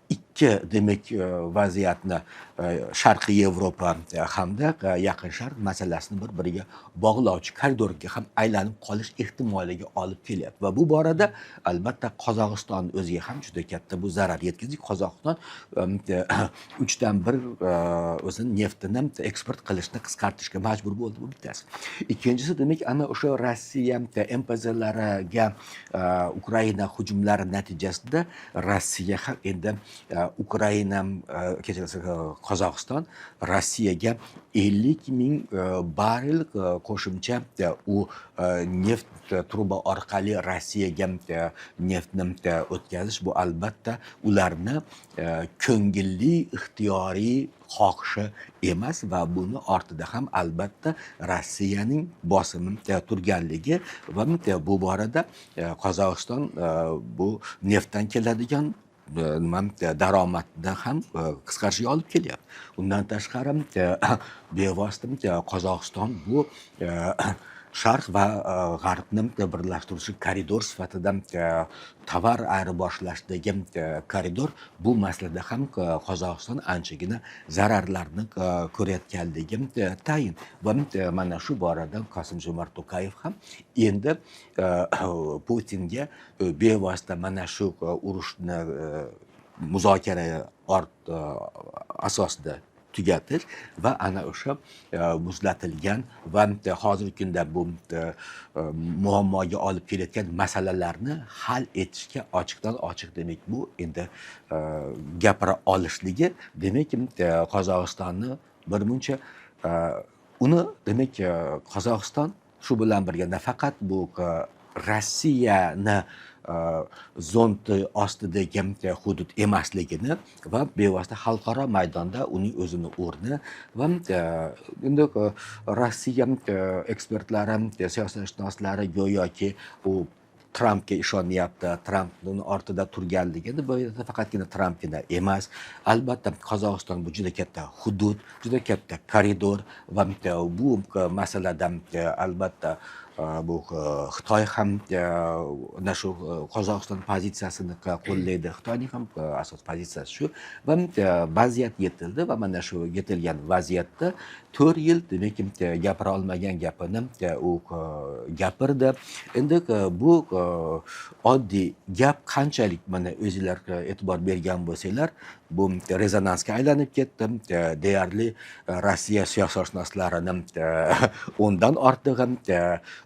ikki demak vaziyatni Sharqiy Yevropa hamda Yaqin Sharq masalasini bir-biriga bog'lovchi koridorga ham aylanib qolish ehtimoliga olib kelyapti va bu borada albatta Qozog'iston o'ziga ham juda katta bu zarar yetkazdi. Qozog'iston 3dan 1 o'zini neftini eksport qilishni qisqartirishga majbur bo'ldi, bu bittasi. Ikkinchisi demak ana o'sha Rossiya MPZlariga Ukraina hujumlari natijasida Rossiya ham endi Ukraina Qozog'iston Rossiyaga 50,000 barrel qo'shimcha u neft truba orqali Rossiyaga neftni o'tkazish bu albatta ularni ko'ngilli ixtiyoriy xohishi emas va buni ortida ham albatta Rossiyaning bosimi turganligi va bu borada Qozog'iston bu neftdan keladigan daromadda ham qisqarishiga olib kelyapti. Undan tashqari bevosita Qozog'iston bu sharq va g'arbni birlashtiruvchi koridor sifatida tovar ayirboshlashidagi koridor, bu masalada ham Qozog'iston anchagina zararlarni ko'rayotganligi tayin. Va mana shu borada Qosim-Jomart To'qayev ham endi Putinga bevosita mana shu urushni muzokara asosida tugatish va ana o'sha muzlatilgan va hozirgi kunda bu muammoga olib kelayotgan masalalarni hal etishga ochiqdan ochiq, demak bu endi gapira olishligi, demak Qozog'istonni birmuncha uni, demak Qozog'iston shu bilan birga nafaqat bu Rossiyani zondi ostidagi hudud emasligini va bevosita xalqaro maydonda uning o'zini o'rni va endi Rossiya ekspertlari, siyosatshunoslari go'yoki u Trampga ishonyapti, Trampning ortida turganligini, bu yerda faqatgina Trampgina emas, albatta Qozog'iston bu juda katta hudud, juda katta koridor va bu masalada albatta bu Xitoy ham ana shu Qozog'iston pozitsiyasini qo'llaydi. Xitoyning ham asos pozitsiyasi shu va vaziyat yetildi va mana shu yetilgan vaziyatda 4 yil demak gapira olmagan gapini u gapirdi. Endi bu oddiy gap qanchalik, mana o'zinglar e'tibor bergan bo'lsanglar, bu rezonansga aylanib ketdi. Deyarli Rossiya siyosatshunoslarini o'ndan ortig'i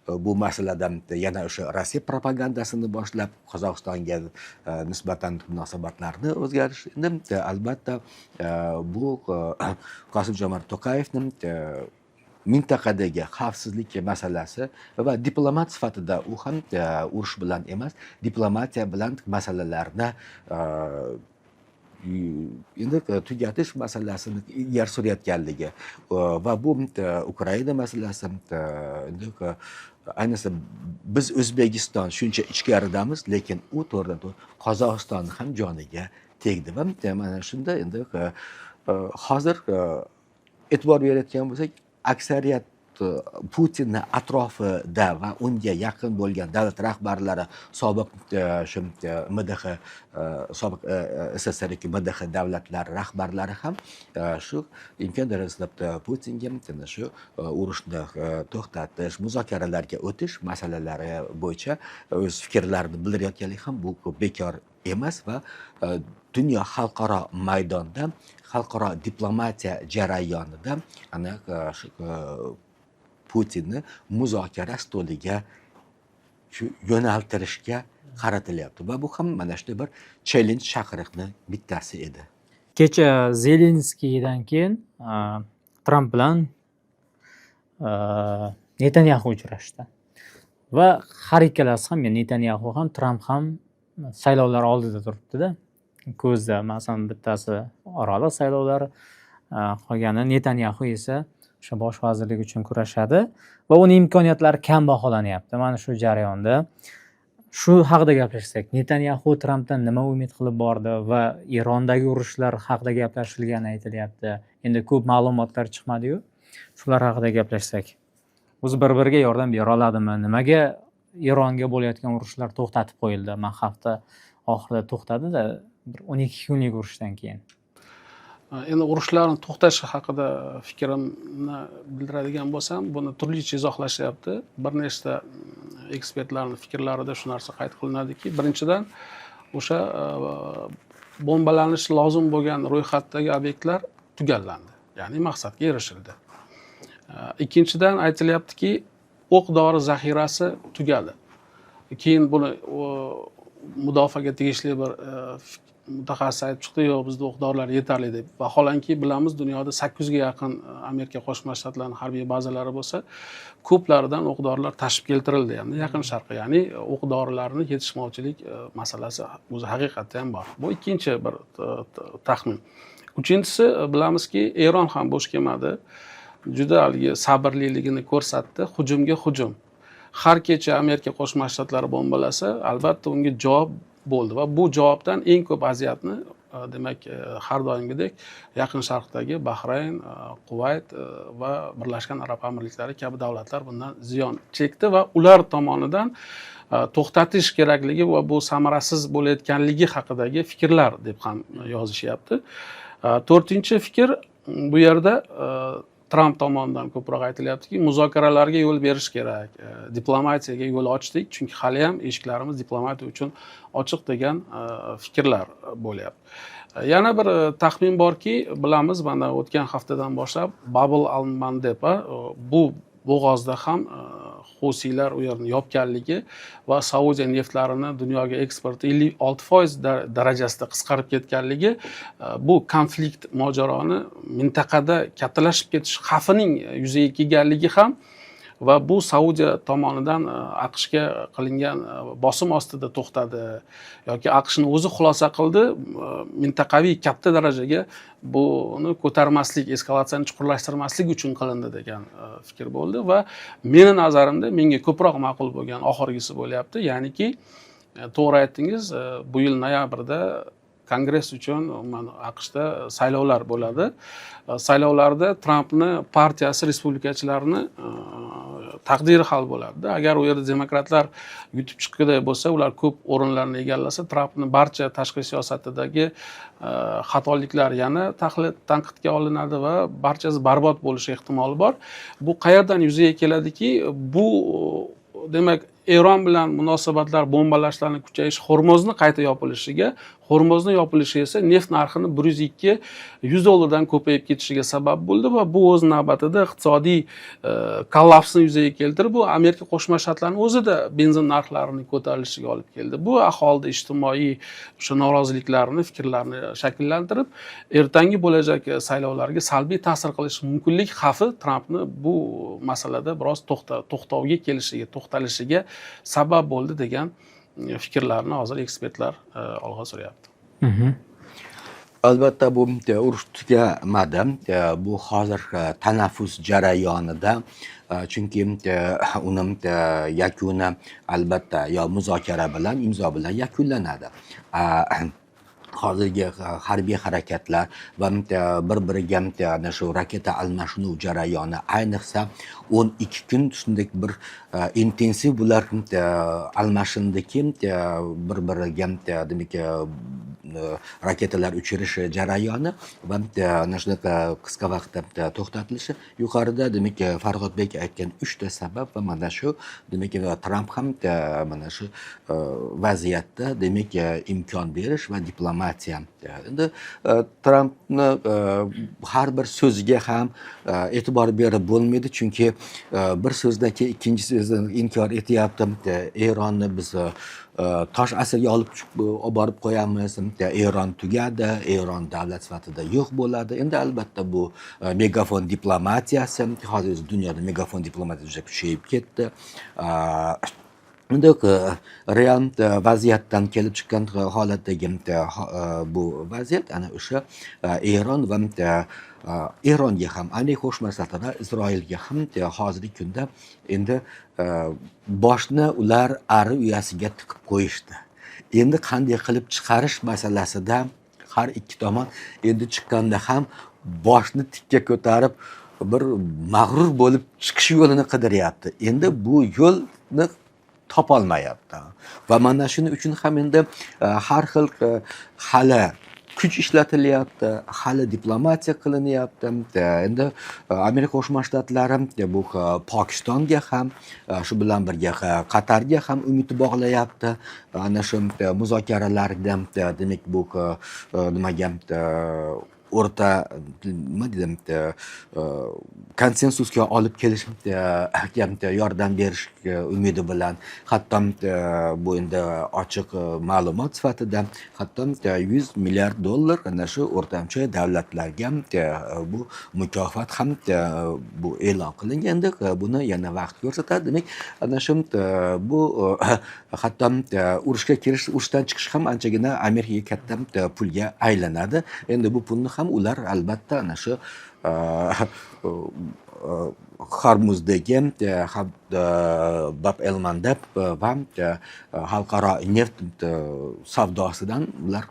bu masalada yana o'sha Rossiya propagandasini boshlab Qozog'istonga nisbatan munosabatlarni o'zgarishini, albatta bu Qosim-Jomart To'qayevning mintaqadagi xavfsizlik masalasi va diplomat sifatida u ham urush bilan emas, diplomatiya bilan masalalarni endi tugatish masalasini ilgari surayotganligi va bu Ukraina masalasi, endi ayniqsa biz O'zbekiston shuncha ichkaridamiz, lekin u to'g'ridan to'g'ri Qozog'istonni ham joniga tegdi va mana shunda endi hozir e'tibor berayotgan bo'lsak, aksariyat Putinning atrofida va unga yaqin bo'lgan davlat rahbarlari, sobiq shu MDH, sobiq SSRK MDH davlatlari rahbarlari ham shu imkon darajada Putinga shu urushni to'xtatish, muzokaralarga o'tish masalalari bo'yicha o'z fikrlarini bildirayotganligi ham bu bekor emas va dunyo xalqaro maydonda, xalqaro diplomatiya jarayonida ana shu Putinni muzokara stoliga yo'naltirishga qaratilyapti va bu ham mana shu bir challenge chaqiriqni bittasi edi. Kecha Zelenskiydan keyin Tramp bilan Netanyaxu uchrashdi va har ikkalasi ham, Netanyaxu ham Tramp ham saylovlar oldida turibdi-da. Ko'zda, masalan, bittasi oraliq saylovlari, qolgani Netanyaxu esa o'sha bosh vazirlik uchun kurashadi va uning imkoniyatlari kam baholanyapti. Mana shu jarayonda shu haqida gaplashsak, Netanyaxu Trampdan nima umid qilib bordi va Irondagi urushlar haqida gaplashilgani aytilyapti. Endi ko'p ma'lumotlar chiqmadi-yu. Shular haqida gaplashsak, o'zi bir-biriga yordam bera oladimi? Nimaga Ironga bo'layotgan urushlar to'xtatib qo'yildi? Men hafta oxirida to'xtadi-da, 12 kunlik urushdan keyin. Endi urushlarni to'xtashi haqida fikrimni bildiradigan bo'lsam, buni turlicha izohlashyapti. Bir nechta ekspertlarning fikrlarida shu narsa qayd qilinadiki, birinchidan o'sha bombalanishi lozim bo'lgan ro'yxatdagi obyektlar tugallandi, ya'ni maqsadga erishildi. Ikkinchidan aytilyaptiki, o'q-dori zaxirasi tugadi. Keyin buni mudofaaga tegishli bir mutaxassis aytib chiqdi, yo'q, bizda o'q-dorilar yetarli deb. Vaholanki bilamiz, dunyoda 800 ga yaqin Amerika Qo'shma Shtatlarining harbiy bazalari bo'lsa, ko'plaridan o'q-dorilar tashib keltirildi, ya'ni Yaqin Sharqqa, ya'ni o'q-dorilarni yetishmovchilik masalasi o'zi haqiqatda ham bor. Bu ikkinchi bir taxmin. Uchinchisi, bilamizki, Eron ham bo'sh kelmadi. Juda sabrliligini ko'rsatdi, hujumga hujum. Har kecha Amerika Qo'shma Shtatlari bombalasa, albatta unga javob bo'ldi va bu javobdan eng ko'p aziyatni demak har doimgidek Yaqin Sharqdagi Bahrayn, Quvayt va Birlashgan Arab Amirliklari kabi davlatlar bundan ziyon chekdi va ular tomonidan to'xtatish kerakligi va bu samarasiz bo'layotganligi haqidagi fikrlar deb ham yozishyapti. To'rtinchi fikr, bu yerda Tramp tomonidan ko'proq aytilyaptiki, muzokaralarga yo'l berish kerak, diplomatiyaga yo'l ochdik, chunki hali ham eshiklarimiz diplomatiya uchun ochiq degan fikrlar bo'lyapti. Yana bir taxmin borki, bilamiz, mana o'tgan haftadan boshlab Babl al-Mandeb bu bo'g'ozda ham Husiylar u yerni yopganligi va Saudiya neftlarini dunyoga eksporti 56% darajasida qisqarib ketganligi bu konflikt mojaroni mintaqada kattalashib ketish xavfining yuzaga kelganligi ham va bu Saudiya tomonidan AQShga qilingan bosim ostida to'xtadi yoki AQShni o'zi xulosa qildi, mintaqaviy katta darajaga buni ko'tarmaslik, eskalatsiyani chuqurlashtirmaslik uchun qilindi degan fikr bo'ldi va meni nazarimda menga ko'proq ma'qul bo'lgan oxirgisi bo'lyapti. Ya'niki, to'g'ri aytdingiz, bu yil noyabrda Kongress uchun AQShda saylovlar bo'ladi. Saylovlarda Trampni partiyasi respublikachilarni taqdiri hal bo'ladi. Agar u yerda demokratlar yutib chiqqanday bo'lsa, ular ko'p o'rinlarni egallasa, Trampni barcha tashqi siyosatidagi xatoliklar yana tanqidga olinadi va barchasi barbod bo'lishi ehtimoli bor. Bu qayerdan yuzaga keladiki, bu demak Eron bilan munosabatlar, bombalashlarning kuchayishi, Hormuzni qayta yopilishiga, Hormuzni yopilishi esa neft narxini $100 dan ko'payib ketishiga sabab bo'ldi va bu o'z navbatida iqtisodiy kollapsni yuzaga keltirib, bu Amerika Qo'shma Shtatlarining o'zida benzin narxlarining ko'tarilishiga olib keldi. Bu aholida ijtimoiy o'sha noroziliklarni, fikrlarni shakllantirib, ertangi bo'lajak saylovlarga salbiy ta'sir qilishi mumkinlik xavfi Trampni bu masalada biroz to'xtovga kelishiga, to'xtalishiga sabab bo'ldi degan fikrlarni hozir ekspertlar olg'a suryapti. Albatta bu urush tugamadi. Bu hozir tanaffus jarayonida, chunki uni yakuni albatta yo muzokara bilan, imzo bilan yakunlanadi. Hozirgi harbiy harakatlar va bir-biriga ana shu raketa almashinuv jarayoni, ayniqsa 12 kun shunday bir intensiv bular almashindiki, bir-biriga demak raketalar uchirish jarayoni va ana shunaqa qisqa vaqtda to'xtatilishi yuqorida demak Farhodbek aytgan 3 ta sabab va mana shu demak Tramp ham mana shu vaziyatda demak imkon berish va diplomatiya. Endi Trampni har bir so'ziga ham e'tibor berib bo'lmaydi, chunki bir so'zdan keyin ikkinchi so'zni inkor etyapti. Eronni biz tosh asirga olib borib qo'yamiz, Eron tugadi, Eron davlat sifatida yo'q bo'ladi. Endi albatta bu megafon diplomatiyasi, hozir dunyoda megafon diplomatiya juda kuchayib ketdi. Endi real vaziyatdan kelib chiqqan holatdagi bu vaziyat ana o'sha Eron va Eronga ham, Amerika Qo'shma Shtatlari va Isroilga ham hozirgi kunda endi boshni ular ari uyasiga tiqib qo'yishdi. Endi qanday qilib chiqarish masalasida har ikki tomon endi chiqqanda ham boshni tikka ko'tarib bir mag'rur bo'lib chiqish yo'lini qidiryapti. Endi bu yo'lni topolmayapti. Va mana shuning uchun ham endi har xil hali kuch ishlatilyapti, hali diplomatiya qilinyapti. Endi Amerika Qo'shma Shtatlari bu Pokistonga ham, shu bilan birga Qatarga ham umid bog'layapti. Ana shu muzokaralarda demak bu nimaga o'rta nima dedim konsensusga olib kelish yordam berish umidi bilan, hatto bu endi ochiq ma'lumot sifatida hatto $100 milliard ana shu o'rtamcha davlatlarga bu mukofot ham bu e'lon qilinganda, buni yana vaqt ko'rsatadi. Demak, ana shu bu hatto urushga kirish, urushdan chiqish ham anchagina Amerikaga katta pulga aylanadi. Endi bu pulni ham ular albatta ana shu Hormuzdagi Bab el-Mandeb va xalqaro neft savdosidan ular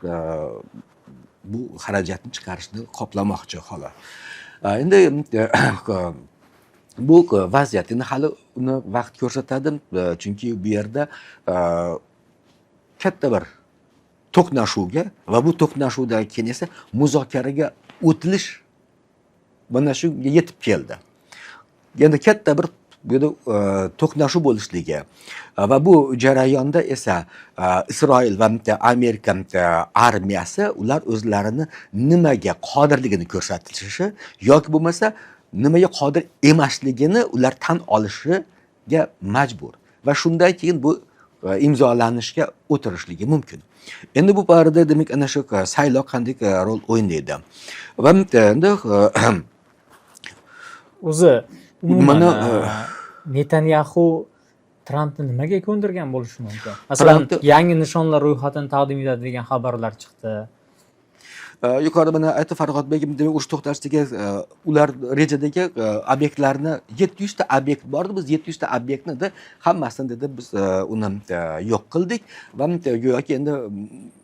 bu xarajatni chiqarishni qoplamoqchi xolos. Endi bu vaziyat endi hali uni vaqt ko'rsatadi, chunki bu yerda katta bir to'qnashuvga va bu to'qnashuvdan keyin esa muzokaraga o'tilish mana shunga yetib keldi. Endi katta bir to'qnashuv bo'lishligi va bu jarayonda esa Isroil va Amerika armiyasi ular o'zlarini nimaga qodirligini ko'rsatishi yoki bo'lmasa nimaga qodir emasligini ular tan olishiga majbur va shundan keyin bu imzolanishga o'tirishligi mumkin. Endi bu borada demak ana shu saylov qanday rol o'ynaydi va endi o'zi umuman Mana, Netanyahu Trampni nimaga ko'ndirgan bo'lishi mumkin? Masalan, yangi nishonlar ro'yxatini taqdim etadi degan xabarlar chiqdi. Yuqorida mana aytdi Farhodbek, demak o'sha to'xtashdagi ular rejadagi obyektlarni 700 ta obyekt bor edi. Biz 700 ta obyektni hammasini dedi biz uni yo'q qildik va go'yoki endi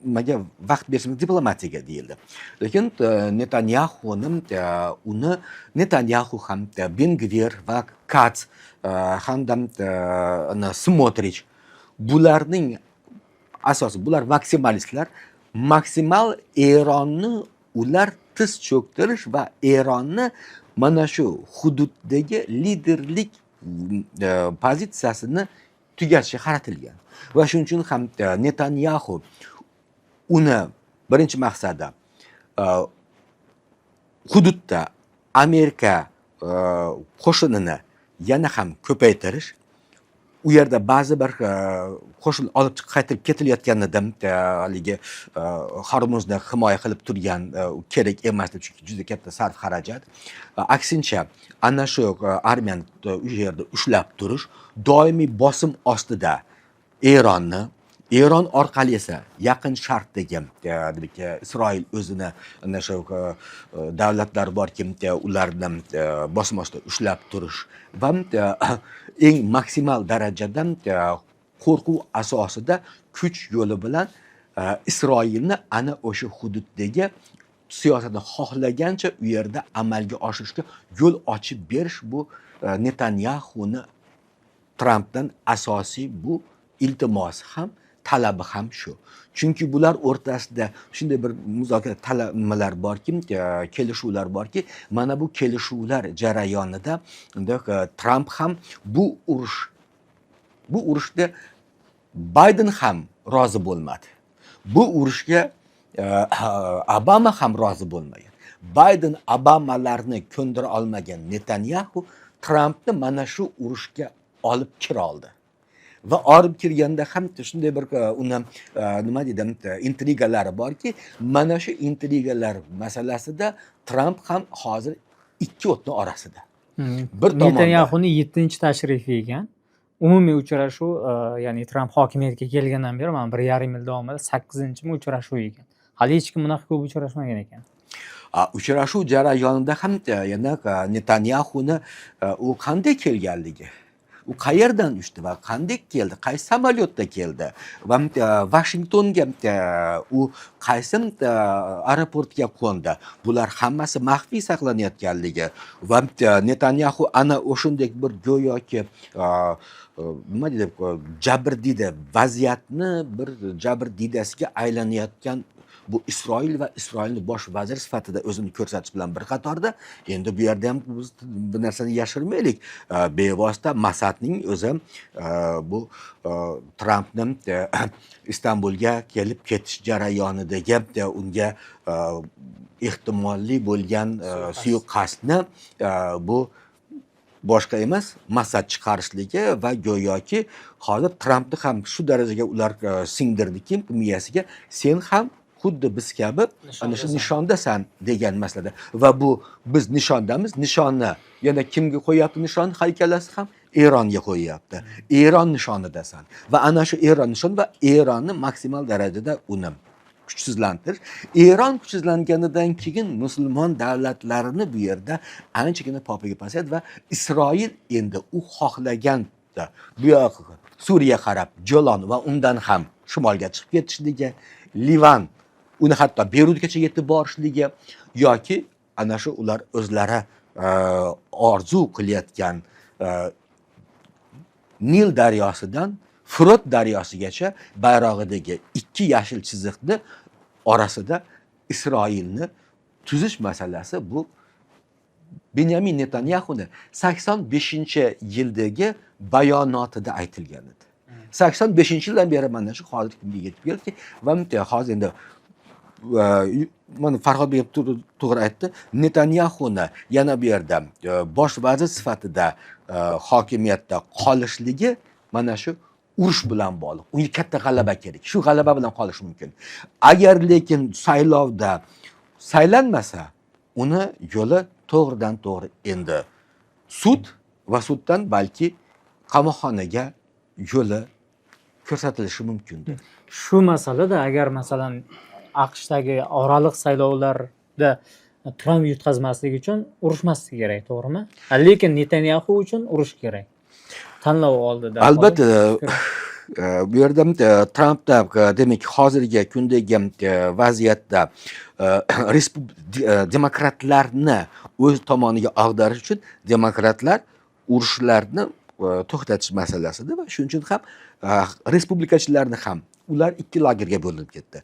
nimaga vaqt berishimiz diplomatiyaga deyildi. Lekin Netanyahu ham Ben-Gvir va Katz hamda Smotrich bularning asosi bular maksimalistlar. Maksimal Eronni ular tiz cho'ktirish va Eronni mana shu hududdagi liderlik pozitsiyasini tugatishga qaratilgan. Va shuning uchun ham Netanyahu uni birinchi maqsadi hududda Amerika qo'shinini yana ham ko'paytirish. U yerda ba'zi bir qo'shin olib qaytib ketilayotganida haligi Hormuzni himoya qilib turgan kerak emas deb, chunki juda katta sarf xarajat. Aksincha ana shu armiyani u yerda ushlab turish, doimiy bosim ostida Eron orqali esa yaqin Sharqdagi demak Isroil o'zini ana shu davlatlar borki, ularni bosim ostida ushlab turish va eng maksimal darajada qo'rquv asosida kuch yo'li bilan Isroilni ana o'sha hududdagi siyosatni xohlagancha u yerda amalga oshirishga yo'l ochib berish bu Netanyahuni Trampdan asosiy bu iltimosi ham talabi ham shu. Chunki bular o'rtasida shunday bir muzokara nimalar borki, kelishuvlar borki, mana bu kelishuvlar jarayonida Tramp ham bu urushda Bayden ham rozi bo'lmadi. Bu urushga Obama ham rozi bo'lmagan. Bayden Obamalarni ko'ndira olmagan Netanyahu Trampni mana shu urushga olib kira oldi. Va olib kirganda ham shunday bir uni nima deydi, intrigalari borki, mana shu intrigalar masalasida Tramp ham hozir ikki o'tni orasida. Bir tomonda Netanyahuning 7-tashrifi ekan. Umumiy uchrashuv, ya'ni Tramp hokimiyatga kelgandan beri mana 1,5 yil davomida 8-mi uchrashuv ekan. Hali hech kim bunaqa ko'p uchrashmagan ekan. Uchrashuv jarayonida ham yana Netanyahuni u qanday kelganligi, u qayerdan uchdi va qanday keldi, qaysi samolyotda keldi va Washingtonga u qaysi aeroportga qo'ndi. Bular hammasi maxfiy saqlanayotganligi va Netanyahu ana o'shunday bir go'yoki nima deydi, jabrdiyda vaziyatni bir jabrdiydasiga aylanayotgan bu Isroil va Isroilning bosh vaziri sifatida o'zini ko'rsatish bilan bir qatorda, endi bu yerda ham biz bir narsani yashirmaylik. Bevosita Mosadning o'zi bu Trampning Istanbulga kelib ketish jarayonidagi unga ehtimolli bo'lgan suiqasdni bu boshqa emas, Mosad chiqarishligi va go'yoki hozir Trampni ham shu darajaga ular singdirdiki miyasiga, sen ham xuddi biz kabi ana shu nishondasan degan masalada. Va bu biz nishondamiz. Nishonni yana kimga qo'yapti nishon? Haykalasi ham Eronga qo'yapti. Eron nishonidasan. Va ana shu Eron nishon va Eronni maksimal darajada uni kuchsizlantirish. Eron kuchsizlanganidan keyin musulmon davlatlarini bu yerda anchagina popiga pasayadi va Isroil endi u xohlaganda bu yoq Suriya qarab Jo'lon va undan ham shimolga chiqib ketishligi, Livan uni hatto Beyrutgacha yetib borishligi yoki ana shu ular o'zlari orzu qilayotgan Nil daryosidan Furot daryosigacha bayrog'idagi ikki yashil chiziqni orasida Isroilni tuzish masalasi bu Benyamin Netanyahuni 85-yildagi bayonotida aytilgan edi. 85-yildan beri mana shu hozirgi kunga yetib keldiki va hozir endi mana Farhod Bey to'g'ri aytdi. Netanyahuni yana bu yerda bosh vazir sifatida hokimiyatda qolishligi mana shu urush bilan bog'liq. Unga katta g'alaba kerak. Shu g'alaba bilan qolish mumkin. Agar lekin saylovda saylanmasa, uni yo'li to'g'ridan to'g'ri endi sud va suddan balki qamoqxonaga yo'li ko'rsatilishi mumkindir. Shu masalada agar masalan AQShdagi oraliq saylovlarda Tramp yutqazmasligi uchun urushmasligi kerak, to'g'rimi? Lekin Netanyahu uchun urush kerak. Tanlov oldida. Albatta, bu yerda Trampda demak hozirgi kundagi vaziyatda demokratlarni o'z tomoniga ag'darish uchun demokratlar urushlarni to'xtatish masalasida va shuning uchun ham respublikachilarni ham ular ikki lagerga bo'linib ketdi.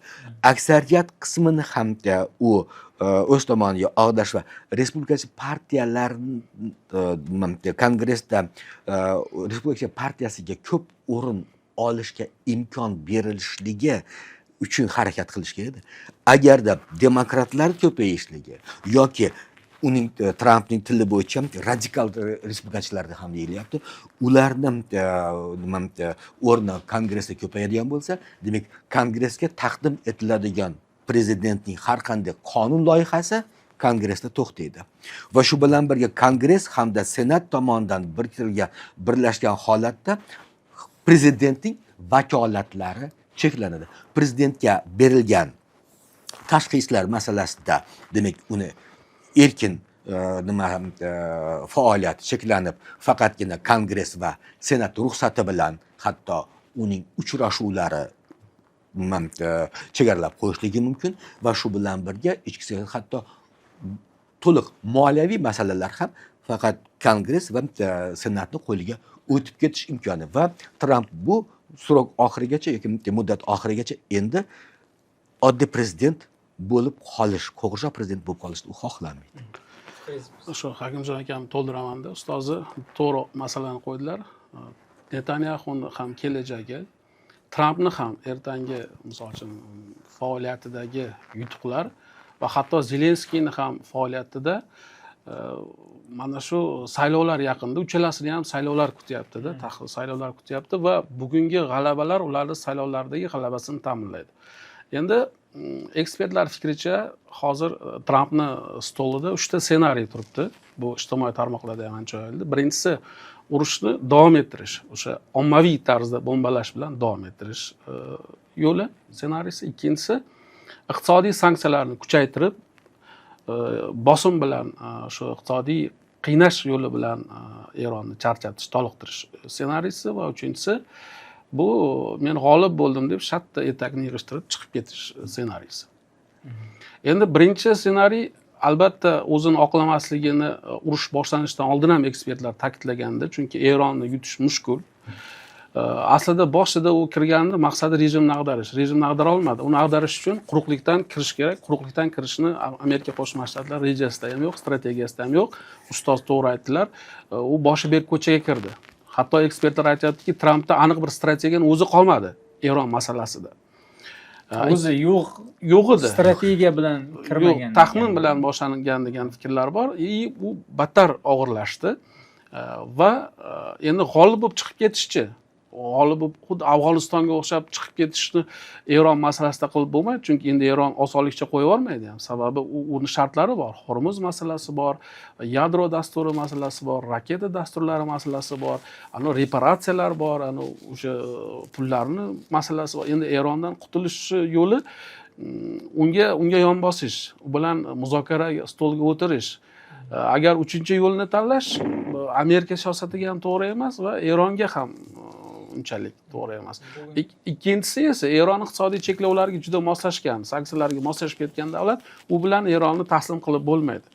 Aksariyat qismini ham u o'z tomoniga ag'darish va respublikachi partiyalarni kongressda respublikachi partiyasiga ko'p o'rin olishga imkon berilishligi uchun harakat qilishga edi. Agarda demokratlar ko'payishligi yoki uning Trampning tili bo'yicha radikal respublikachilarda ham deyilyapti. Ularni o'rni kongressda ko'payadigan bo'lsa, demak kongressga taqdim etiladigan prezidentning har qanday qonun loyihasi kongressda to'xtaydi. Va shu bilan birga kongress hamda senat tomonidan birlashgan holatda prezidentning vakolatlari cheklanadi. Prezidentga berilgan tashqi ishlar masalasida demak uni erkin faoliyat cheklanib, faqatgina kongress va senat ruxsati bilan hatto uning uchrashuvlari chegaralab qo'yishligi mumkin va shu bilan birga ichki siyosat hatto to'liq moliyaviy masalalar ham faqat kongress va senatning qo'liga o'tib ketish imkoni va Tramp bu srok oxirigacha yoki muddat oxirigacha endi oddiy prezident bo'lib qolish, qo'g'irchoq prezident bo'lib qolishni u xohlamaydi. Shu Hakimjon akam to'ldiramanda ustozi to'g'ri masalani qo'ydilar. Netanyahuni ham kelajagi, Trampni ham ertangi misol uchun faoliyatidagi yutuqlar va hatto Zelenskiyni ham faoliyatida mana shu saylovlar yaqinda, uchalasini ham saylovlar kutyapti-da, saylovlar kutyapti va bugungi g'alabalar ularning saylovlardagi g'alabasini ta'minlaydi. Endi ekspertlar fikricha hozir Trampni stolida 3 ta ssenariy turibdi. Bu ijtimoiy tarmoqlarda ham ancha yoyildi. Birinchisi urushni davom ettirish, o'sha ommaviy tarzda bombalash bilan davom ettirish yo'li ssenariysi. Ikkinchisi iqtisodiy sanksiyalarni kuchaytirib bosim bilan shu iqtisodiy qiynash yo'li bilan Eronni charchatish, toliqtirish ssenariysi va uchinchisi bu men g'olib bo'ldim deb shatta etakni yig'ishtirib chiqib ketish ssenariysi. Endi birinchi ssenariy albatta o'zini oqlamasligini urush boshlanishidan oldin ham ekspertlar ta'kidlagandi, chunki Eronni yutish mushkul. Aslida boshida u kirganda maqsadi rejimni ag'darish. Rejimni ag'dara olmadi. Uni ag'darish uchun quruqlikdan kirish kerak. Quruqlikdan kirishni Amerika Qo'shma Shtatlari rejasida ham yo'q, strategiyasida ham yo'q. Ustoz to'g'ri aytdilar. U boshi berk ko'chaga kirdi. Hatto ekspertlar aytayaptiki, Trampda aniq bir strategiyani o'zi qolmadi Eron masalasida. O'zi yo'q edi. Strategiya bilan kirmagan. Taxmin bilan boshlangan degan fikrlar bor. U battar og'irlashdi va endi g'olib bo'lib chiqib ketishchi. G'olib bo'lib xuddi Afg'onistonga o'xshab chiqib ketishni Eron masalasida qilib bo'lmaydi, chunki endi Eron osonlikcha qo'yib olmaydi ham. Sababi uning shartlari bor. Hormuz masalasi bor, yadro dasturi masalasi bor, raketa dasturlari masalasi bor, reparatsiyalar bor, o'sha pullarni masalasi bor. Endi Erondan qutulish yo'li unga yon bosish, u bilan muzokara stoliga o'tirish. Agar uchinchi yo'lni tanlash Amerika siyosatiga ham to'g'ri emas va Eronga ham unchalik to'g'ri emas. Ikkinchisi esa Eron iqtisodiy cheklovlarga juda moslashgan, sanksiyalarga moslashib ketgan davlat, u bilan Eronni taslim qilib bo'lmaydi.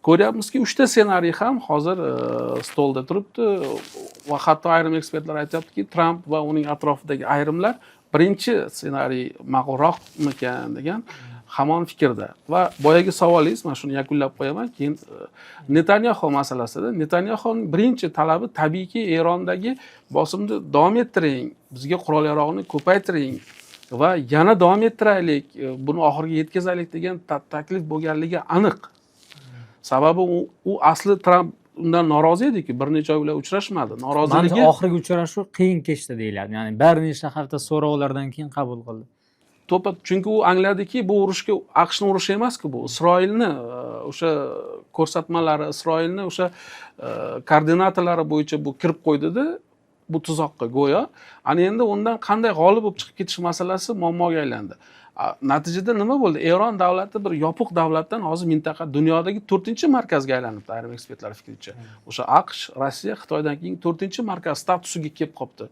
Ko'ryapmizki, 3 ta ssenariy ham hozir stolda turibdi va hatto ayrim ekspertlar aytyaptiki, Tramp va uning atrofidagi ayrimlar birinchi ssenariy ma'qulroqmikan degan hamon fikrda. Va boyagi savolingiz, mana shuni yakunlab qo'yaman, keyin Netanyahu masalasida Netanyahuning birinchi talabi tabiiyki Erondagi bosimni davom ettiring, bizga qurol-yarog'ni ko'paytiring va yana davom ettiraylik, buni oxiriga yetkazaylik degan taklif bo'lganligi aniq. Sababi u asli Tramp undan norozi edi-ku, bir necha oy bilan uchrashmadi. Noroziligi Manimcha oxirgi uchrashuv qiyin kechdi deyiladi. Ya'ni bir necha hafta so'rovlardan keyin qabul qildi. Chunki u angladiki, bu urushga AQShning urushi emas-ku, bu Isroilni o'sha ko'rsatmalari, Isroilni o'sha koordinatalari bo'yicha bu kirib qo'ydida bu tuzoqqa go'yo. Ana endi undan qanday g'olib bo'lib chiqib ketish masalasi muammoga aylandi. Natijada nima bo'ldi? Eron davlati bir yopiq davlatdan hozir mintaqa dunyodagi 4-markazga aylanibdi, ayrim ekspertlar fikricha. O'sha AQSh, Rossiya, Xitoydan keyin 4-markaz statusiga kelib qolibdi.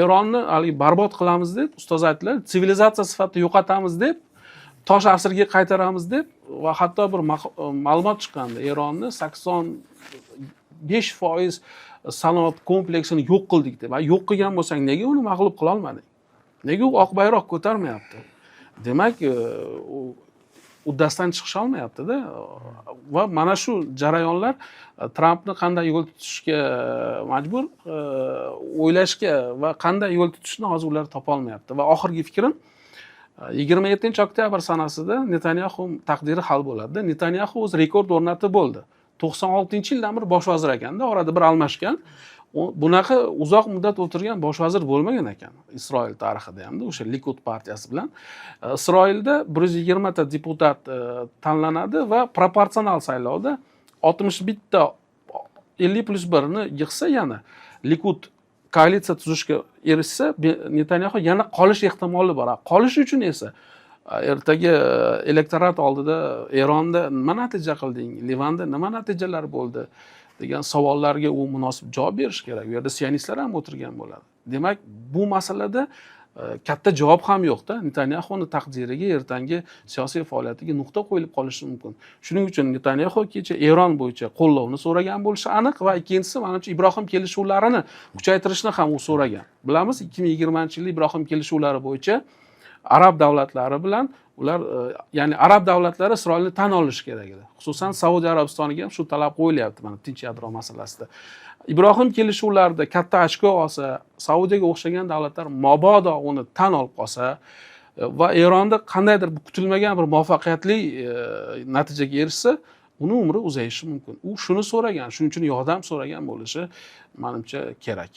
Eronni haligi barbod qilamiz deb, ustoz aytdilar, sivilizatsiya sifatida yo'qotamiz deb, tosh asrga qaytaramiz deb va hatto bir ma'lumot chiqqandi. Eronni 85% sanoat kompleksini yo'q qildik deb. Yo'q qilgan bo'lsang, nega uni mag'lub qila olmading? Nega u oq bayroq ko'tarmayapti? Demak, uddasidan chiqisha olmayapti-da. Va mana shu jarayonlar Trampni qanday yo'l tutishga majbur, o'ylashga va qanday yo'l tutishni hozir ular topa olmayapti. Va oxirgi fikrim 27-oktyabr sanasida Netanyahu taqdiri hal bo'ladi. Netanyahu o'z rekord o'rnatib bo'ldi. 96-yildan beri bosh vazir ekanda, orada bir almashgan. Bunaqa uzoq muddat o'tirgan bosh vazir bo'lmagan ekan Isroil tarixida hamda o'sha Likud partiyasi bilan. Isroilda 120 ta deputat tanlanadi va proporsional saylovda 61 ta 50+1 ni yig'sa yana Likud koalitsiya tuzishga erishsa, Netanyahu yana qolish ehtimoli bor. Qolish uchun esa ertaga elektorat oldida Eronda nima natija qilding, Livanda nima natijalar bo'ldi degan savollarga u munosib javob berish kerak. Bu yerda sionistlar ham o'tirgan bo'ladi. Demak, bu masalada katta javob ham yo'q-da. Netanyahuning taqdiriga, ertangi siyosiy faoliyatiga nuqta qo'yilib qolishi mumkin. Shuning uchun Netanyahu kecha Eron bo'yicha qo'llovni so'ragan bo'lishi aniq va ikkinchisi, menimcha, Ibrohim kelishuvlarini kuchaytirishni ham u so'ragan. Bilamiz, 2020-yilda Ibrohim kelishuvlari bo'yicha arab davlatlari bilan ular, ya'ni arab davlatlari Isroilni tan olishi kerak edi. Xususan Saudiya Arabistoniga ham shu talab qo'yilyapti mana tinch yadro masalasida. Ibrohim kelishuvlarida katta ochko olsa, Saudiyaga o'xshagan davlatlar mabodo uni tan olib qolsa va Eronda qandaydir kutilmagan bir muvaffaqiyatli natijaga erishsa, uni umri uzayishi mumkin. U shuni so'ragan, shuning uchun yordam so'ragan bo'lishi menimcha kerak.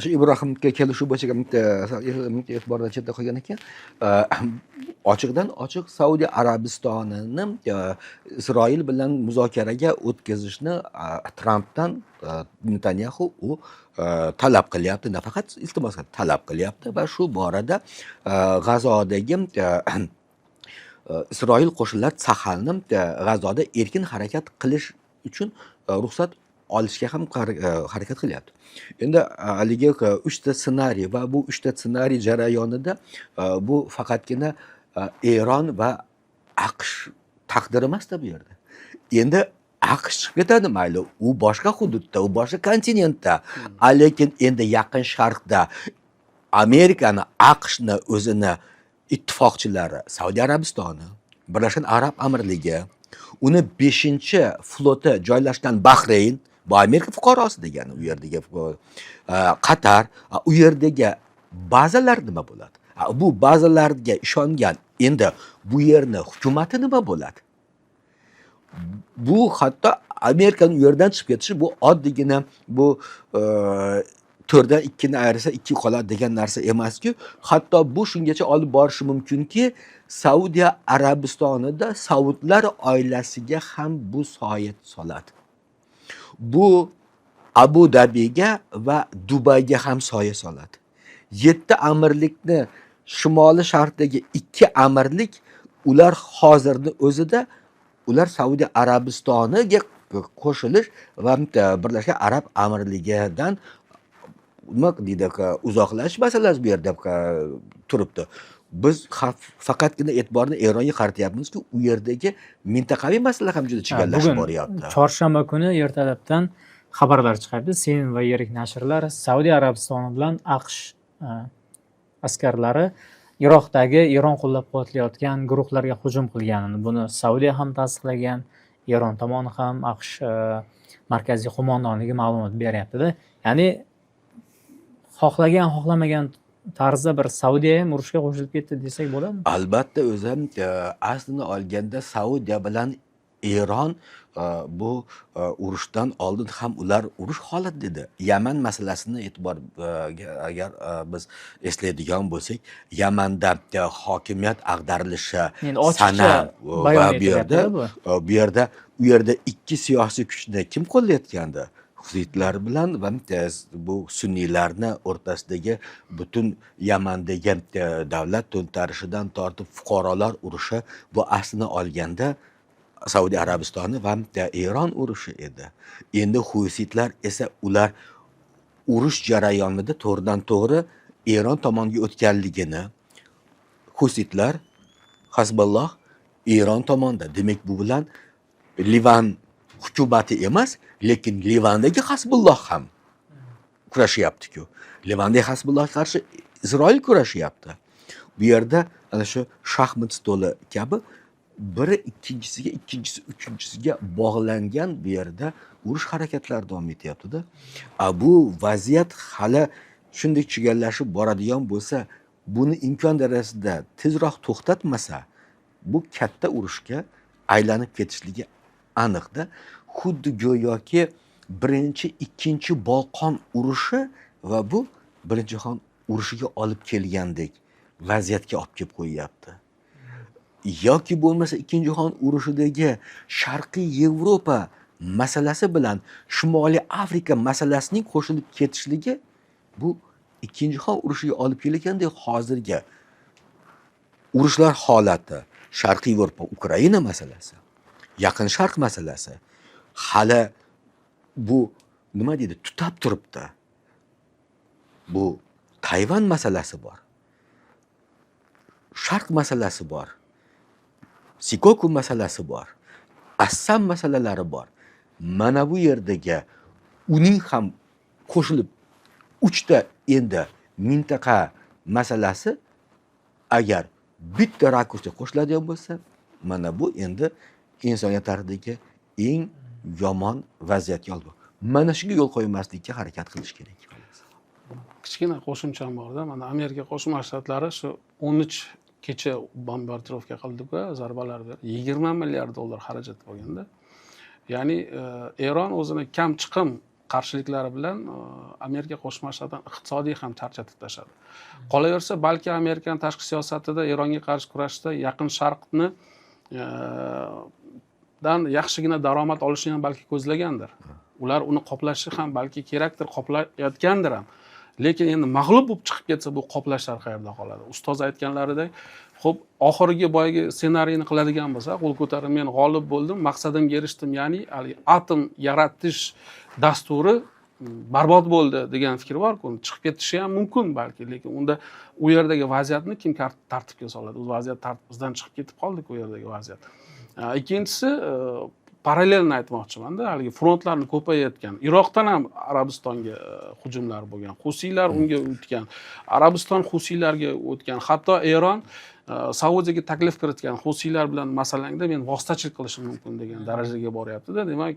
Shu Ibrohimga kelishuv bo'yicha e'tibordan chetda qolgan ekan, ochiqdan ochiq Saudiya Arabistonini Isroil bilan muzokaraga o'tkazishni Trampdan Netanyahu u talab qilyapti, nafaqat iltimos talab qilyapti va shu borada G'azodagi Isroil qo'shinlari Sahalni G'azoda erkin harakat qilish uchun ruxsat olishga ham harakat qilyapti. Endi haligi 3 ta ssenariy va bu 3 ta ssenariy jarayonida bu faqatgina Eron va AQSh taqdiri emas-da bu yerda. Endi AQSh chiqib ketadi mayli, u boshqa hududda, u boshqa kontinentda, lekin endi Yaqin Sharqda Amerikani, AQShni o'zini ittifoqchilari Saudiya Arabistoni, Birlashgan Arab Amirligi, uni 5-floti joylashgan Bahrayn, bu Amerika fuqarosi degani, u yerdagi Qatar, u yerdagi bazalar nima bo'ladi? Bu bazalarga ishongan endi bu yerni hukumati nima bo'ladi? Bu hatto Amerikaning u yerdan chiqib ketishi bu oddiygina bu 4dan 2ni ayirsa 2 qoladi degan narsa emas-ku. Hatto bu shungacha olib borishi mumkinki, Saudiya Arabistonida Saudlar oilasiga ham bu soyat soladi. Bu Abu Dabiga va Dubayga ham soya soladi. 7 amirlikni shimoli sharqdagi 2 amirlik, ular hozirni o'zida ular Saudiya Arabistoniga qo'shilish va Birlashgan Arab Amirligidan nima deydi uzoqlashish masalasi bu yerda turibdi. Biz faqatgina e'tiborni Eronga qaratyapmizki, u yerdagi mintaqaviy masala ham juda chigallashib Bugun boryapti. chorshanba kuni ertalabdan xabarlar chiqadi. Sen va Yirik nashrlari Saudiya Arabistoni bilan AQSh askarlari Iroqdagi Eron qo'llab-quvvatlayotgan guruhlarga hujum qilganini. Buni Saudiya ham tasdiqlagan, Eron tomoni ham AQSh markaziy qo'mondonligi ma'lumot beryapti-da. Ya'ni xohlagan, xohlamagan tarzda bir Saudiya ham urushga qo'shilib ketdi desak bo'ladimi? Albatta, o'zim aslini olganda Saudiya bilan Eron bu urushdan oldin ham ular urush holatida edi. Yaman masalasini agar biz eslaydigan bo'lsak, Yamanda hokimiyat ag'darilishi sana va bu yerda ikki siyosiy kuchni kim qo'llayotgandi? Huzitlar bilan va bu sunniylarni o'rtasidagi butun Yamandagi davlat to'ntarishidan tortib fuqarolar urushi, bu aslini olganda Saudiya Arabistoni va Eron urushi edi. Endi huzitlar esa ular urush jarayonida to'g'ridan-to'g'ri Eron tomoniga o'tganligini, huzitlar Hizbolloh Eron tomonda. Demak, bu bilan Livan hukumati emas, lekin Livandagi Hizbolloh ham kurashyapti-ku. Livandagi Hizbollohga qarshi Isroil kurashyapti. Bu yerda ana shu shaxmat stoli kabi biri ikkinchisiga, ikkinchisi uchinchisiga bog'langan bu yerda urush harakatlari davom etyapti-da. Bu vaziyat hali shunday chigallashib boradigan bo'lsa, buni imkon darajasida tezroq to'xtatmasa, bu katta urushga aylanib ketishligi aniqda. Xuddi go'yoki birinchi, ikkinchi Bolqon urushi va bu birinchi jahon urushiga olib kelgandek vaziyatga olib kelib qo'yyapti. Yoki bo'lmasa ikkinchi jahon urushidagi Sharqiy Yevropa masalasi bilan Shimoliy Afrika masalasining qo'shilib ketishligi bu ikkinchi jahon urushiga olib kelgandek hozirgi urushlar holati, Sharqiy Yevropa, Ukraina masalasi, Yaqin Sharq masalasi hali bu nima deydi, tutab turibdi. Bu Tayvan masalasi bor. Sharq masalasi bor. Sikoku masalasi bor. Assam masalalari bor. Mana bu yerdagi uning ham qo'shilib 3 ta endi mintaqa masalasi agar bitta rakursga qo'shiladigan bo'lsa, mana bu endi insoniyat tarixidagi eng yomon vaziyatga olib. Mana shunga yo'l qo'ymaslikka harakat qilish kerak. Kichkina qo'shimcham bor-da. Mana Amerika Qo'shma Shtatlari shu 13 kecha bombardirovka qildi-ku, zarbalar berdi. 20 milliard dollar xarajat bo'lganda. Ya'ni Eron o'zini kam chiqim qarshiliklari bilan Amerika Qo'shma Shtatlarini iqtisodiy ham charchatib tashladi. Qolaversa, balki Amerikaning tashqi siyosatida Eronga qarshi kurashda Yaqin Sharqni dan yaxshigina daromad olishni ham balki ko'zlagandir. Ular uni qoplashi ham balki kerakdir, qoplayotgandir ham. Lekin endi mag'lub bo'lib chiqib ketsa, bu qoplashlar qayerda qoladi? Ustoz aytganlaridek, xo'p, oxirgi boyagi ssenariyni qiladigan bo'lsa, qo'l ko'tarib men g'olib bo'ldim, maqsadimga erishdim, ya'ni atom yaratish dasturi barbod bo'ldi degan fikr bor-ku, chiqib ketishi ham mumkin balki, lekin unda u yerdagi vaziyatni kim tartibga soladi? U vaziyat tartibdan chiqib ketib qoldi-ku u yerdagi vaziyat. Ikkinchisi, parallelni aytmoqchiman-da, haligi frontlarni ko'payayotgan. Iroqdan ham Arabistonga hujumlar bo'lgan. Husiylar unga o'tgan. Arabiston Husiylarga o'tgan. Hatto Eron Saudiyaga taklif kiritgan. Husiylar bilan masalangda men vositachilik qilishim mumkin degan darajaga boryapti-da. Demak,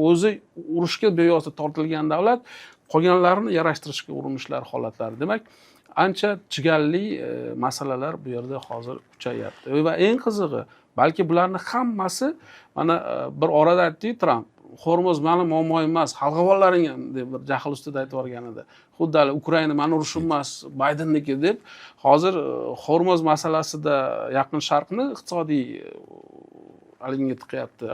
o'zi urushga beyo'si tortilgan davlat qolganlarini yarashtirishga urinishlar holatlari. Demak, ancha chigalli masalalar bu yerda hozir kuchayapti. Va eng qizig'i, balki bularni hammasi mana bir orada aytdi Trump, Hormuz meni muammoim emas, xalqavonlaring ham deb bir jahl ustida aytib o'rgan edi. Xuddi Ukraina meni urushim emas, Baydenniki deb hozir Hormuz masalasida Yaqin Sharqni iqtisodiy alinga tiqyapti.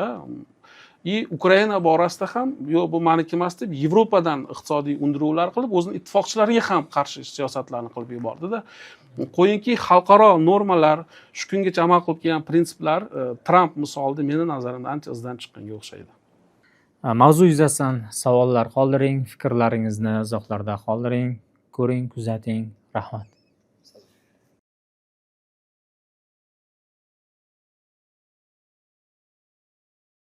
Ukraina borasida ham yo'q, bu meniki emas deb Yevropadan iqtisodiy undiruvlar qilib, o'zining ittifoqchilariga ham qarshi siyosatlarni qilib yubordi-da. Qo'yingki, xalqaro normalar, shu kungacha amal qilib kelgan prinsiplar Trump misolida meni nazarimda ancha izdan chiqqanga o'xshaydi. Mavzu yuzasidan savollar qoldiring, fikrlaringizni izohlarda qoldiring. ko'ring, kuzating. Rahmat.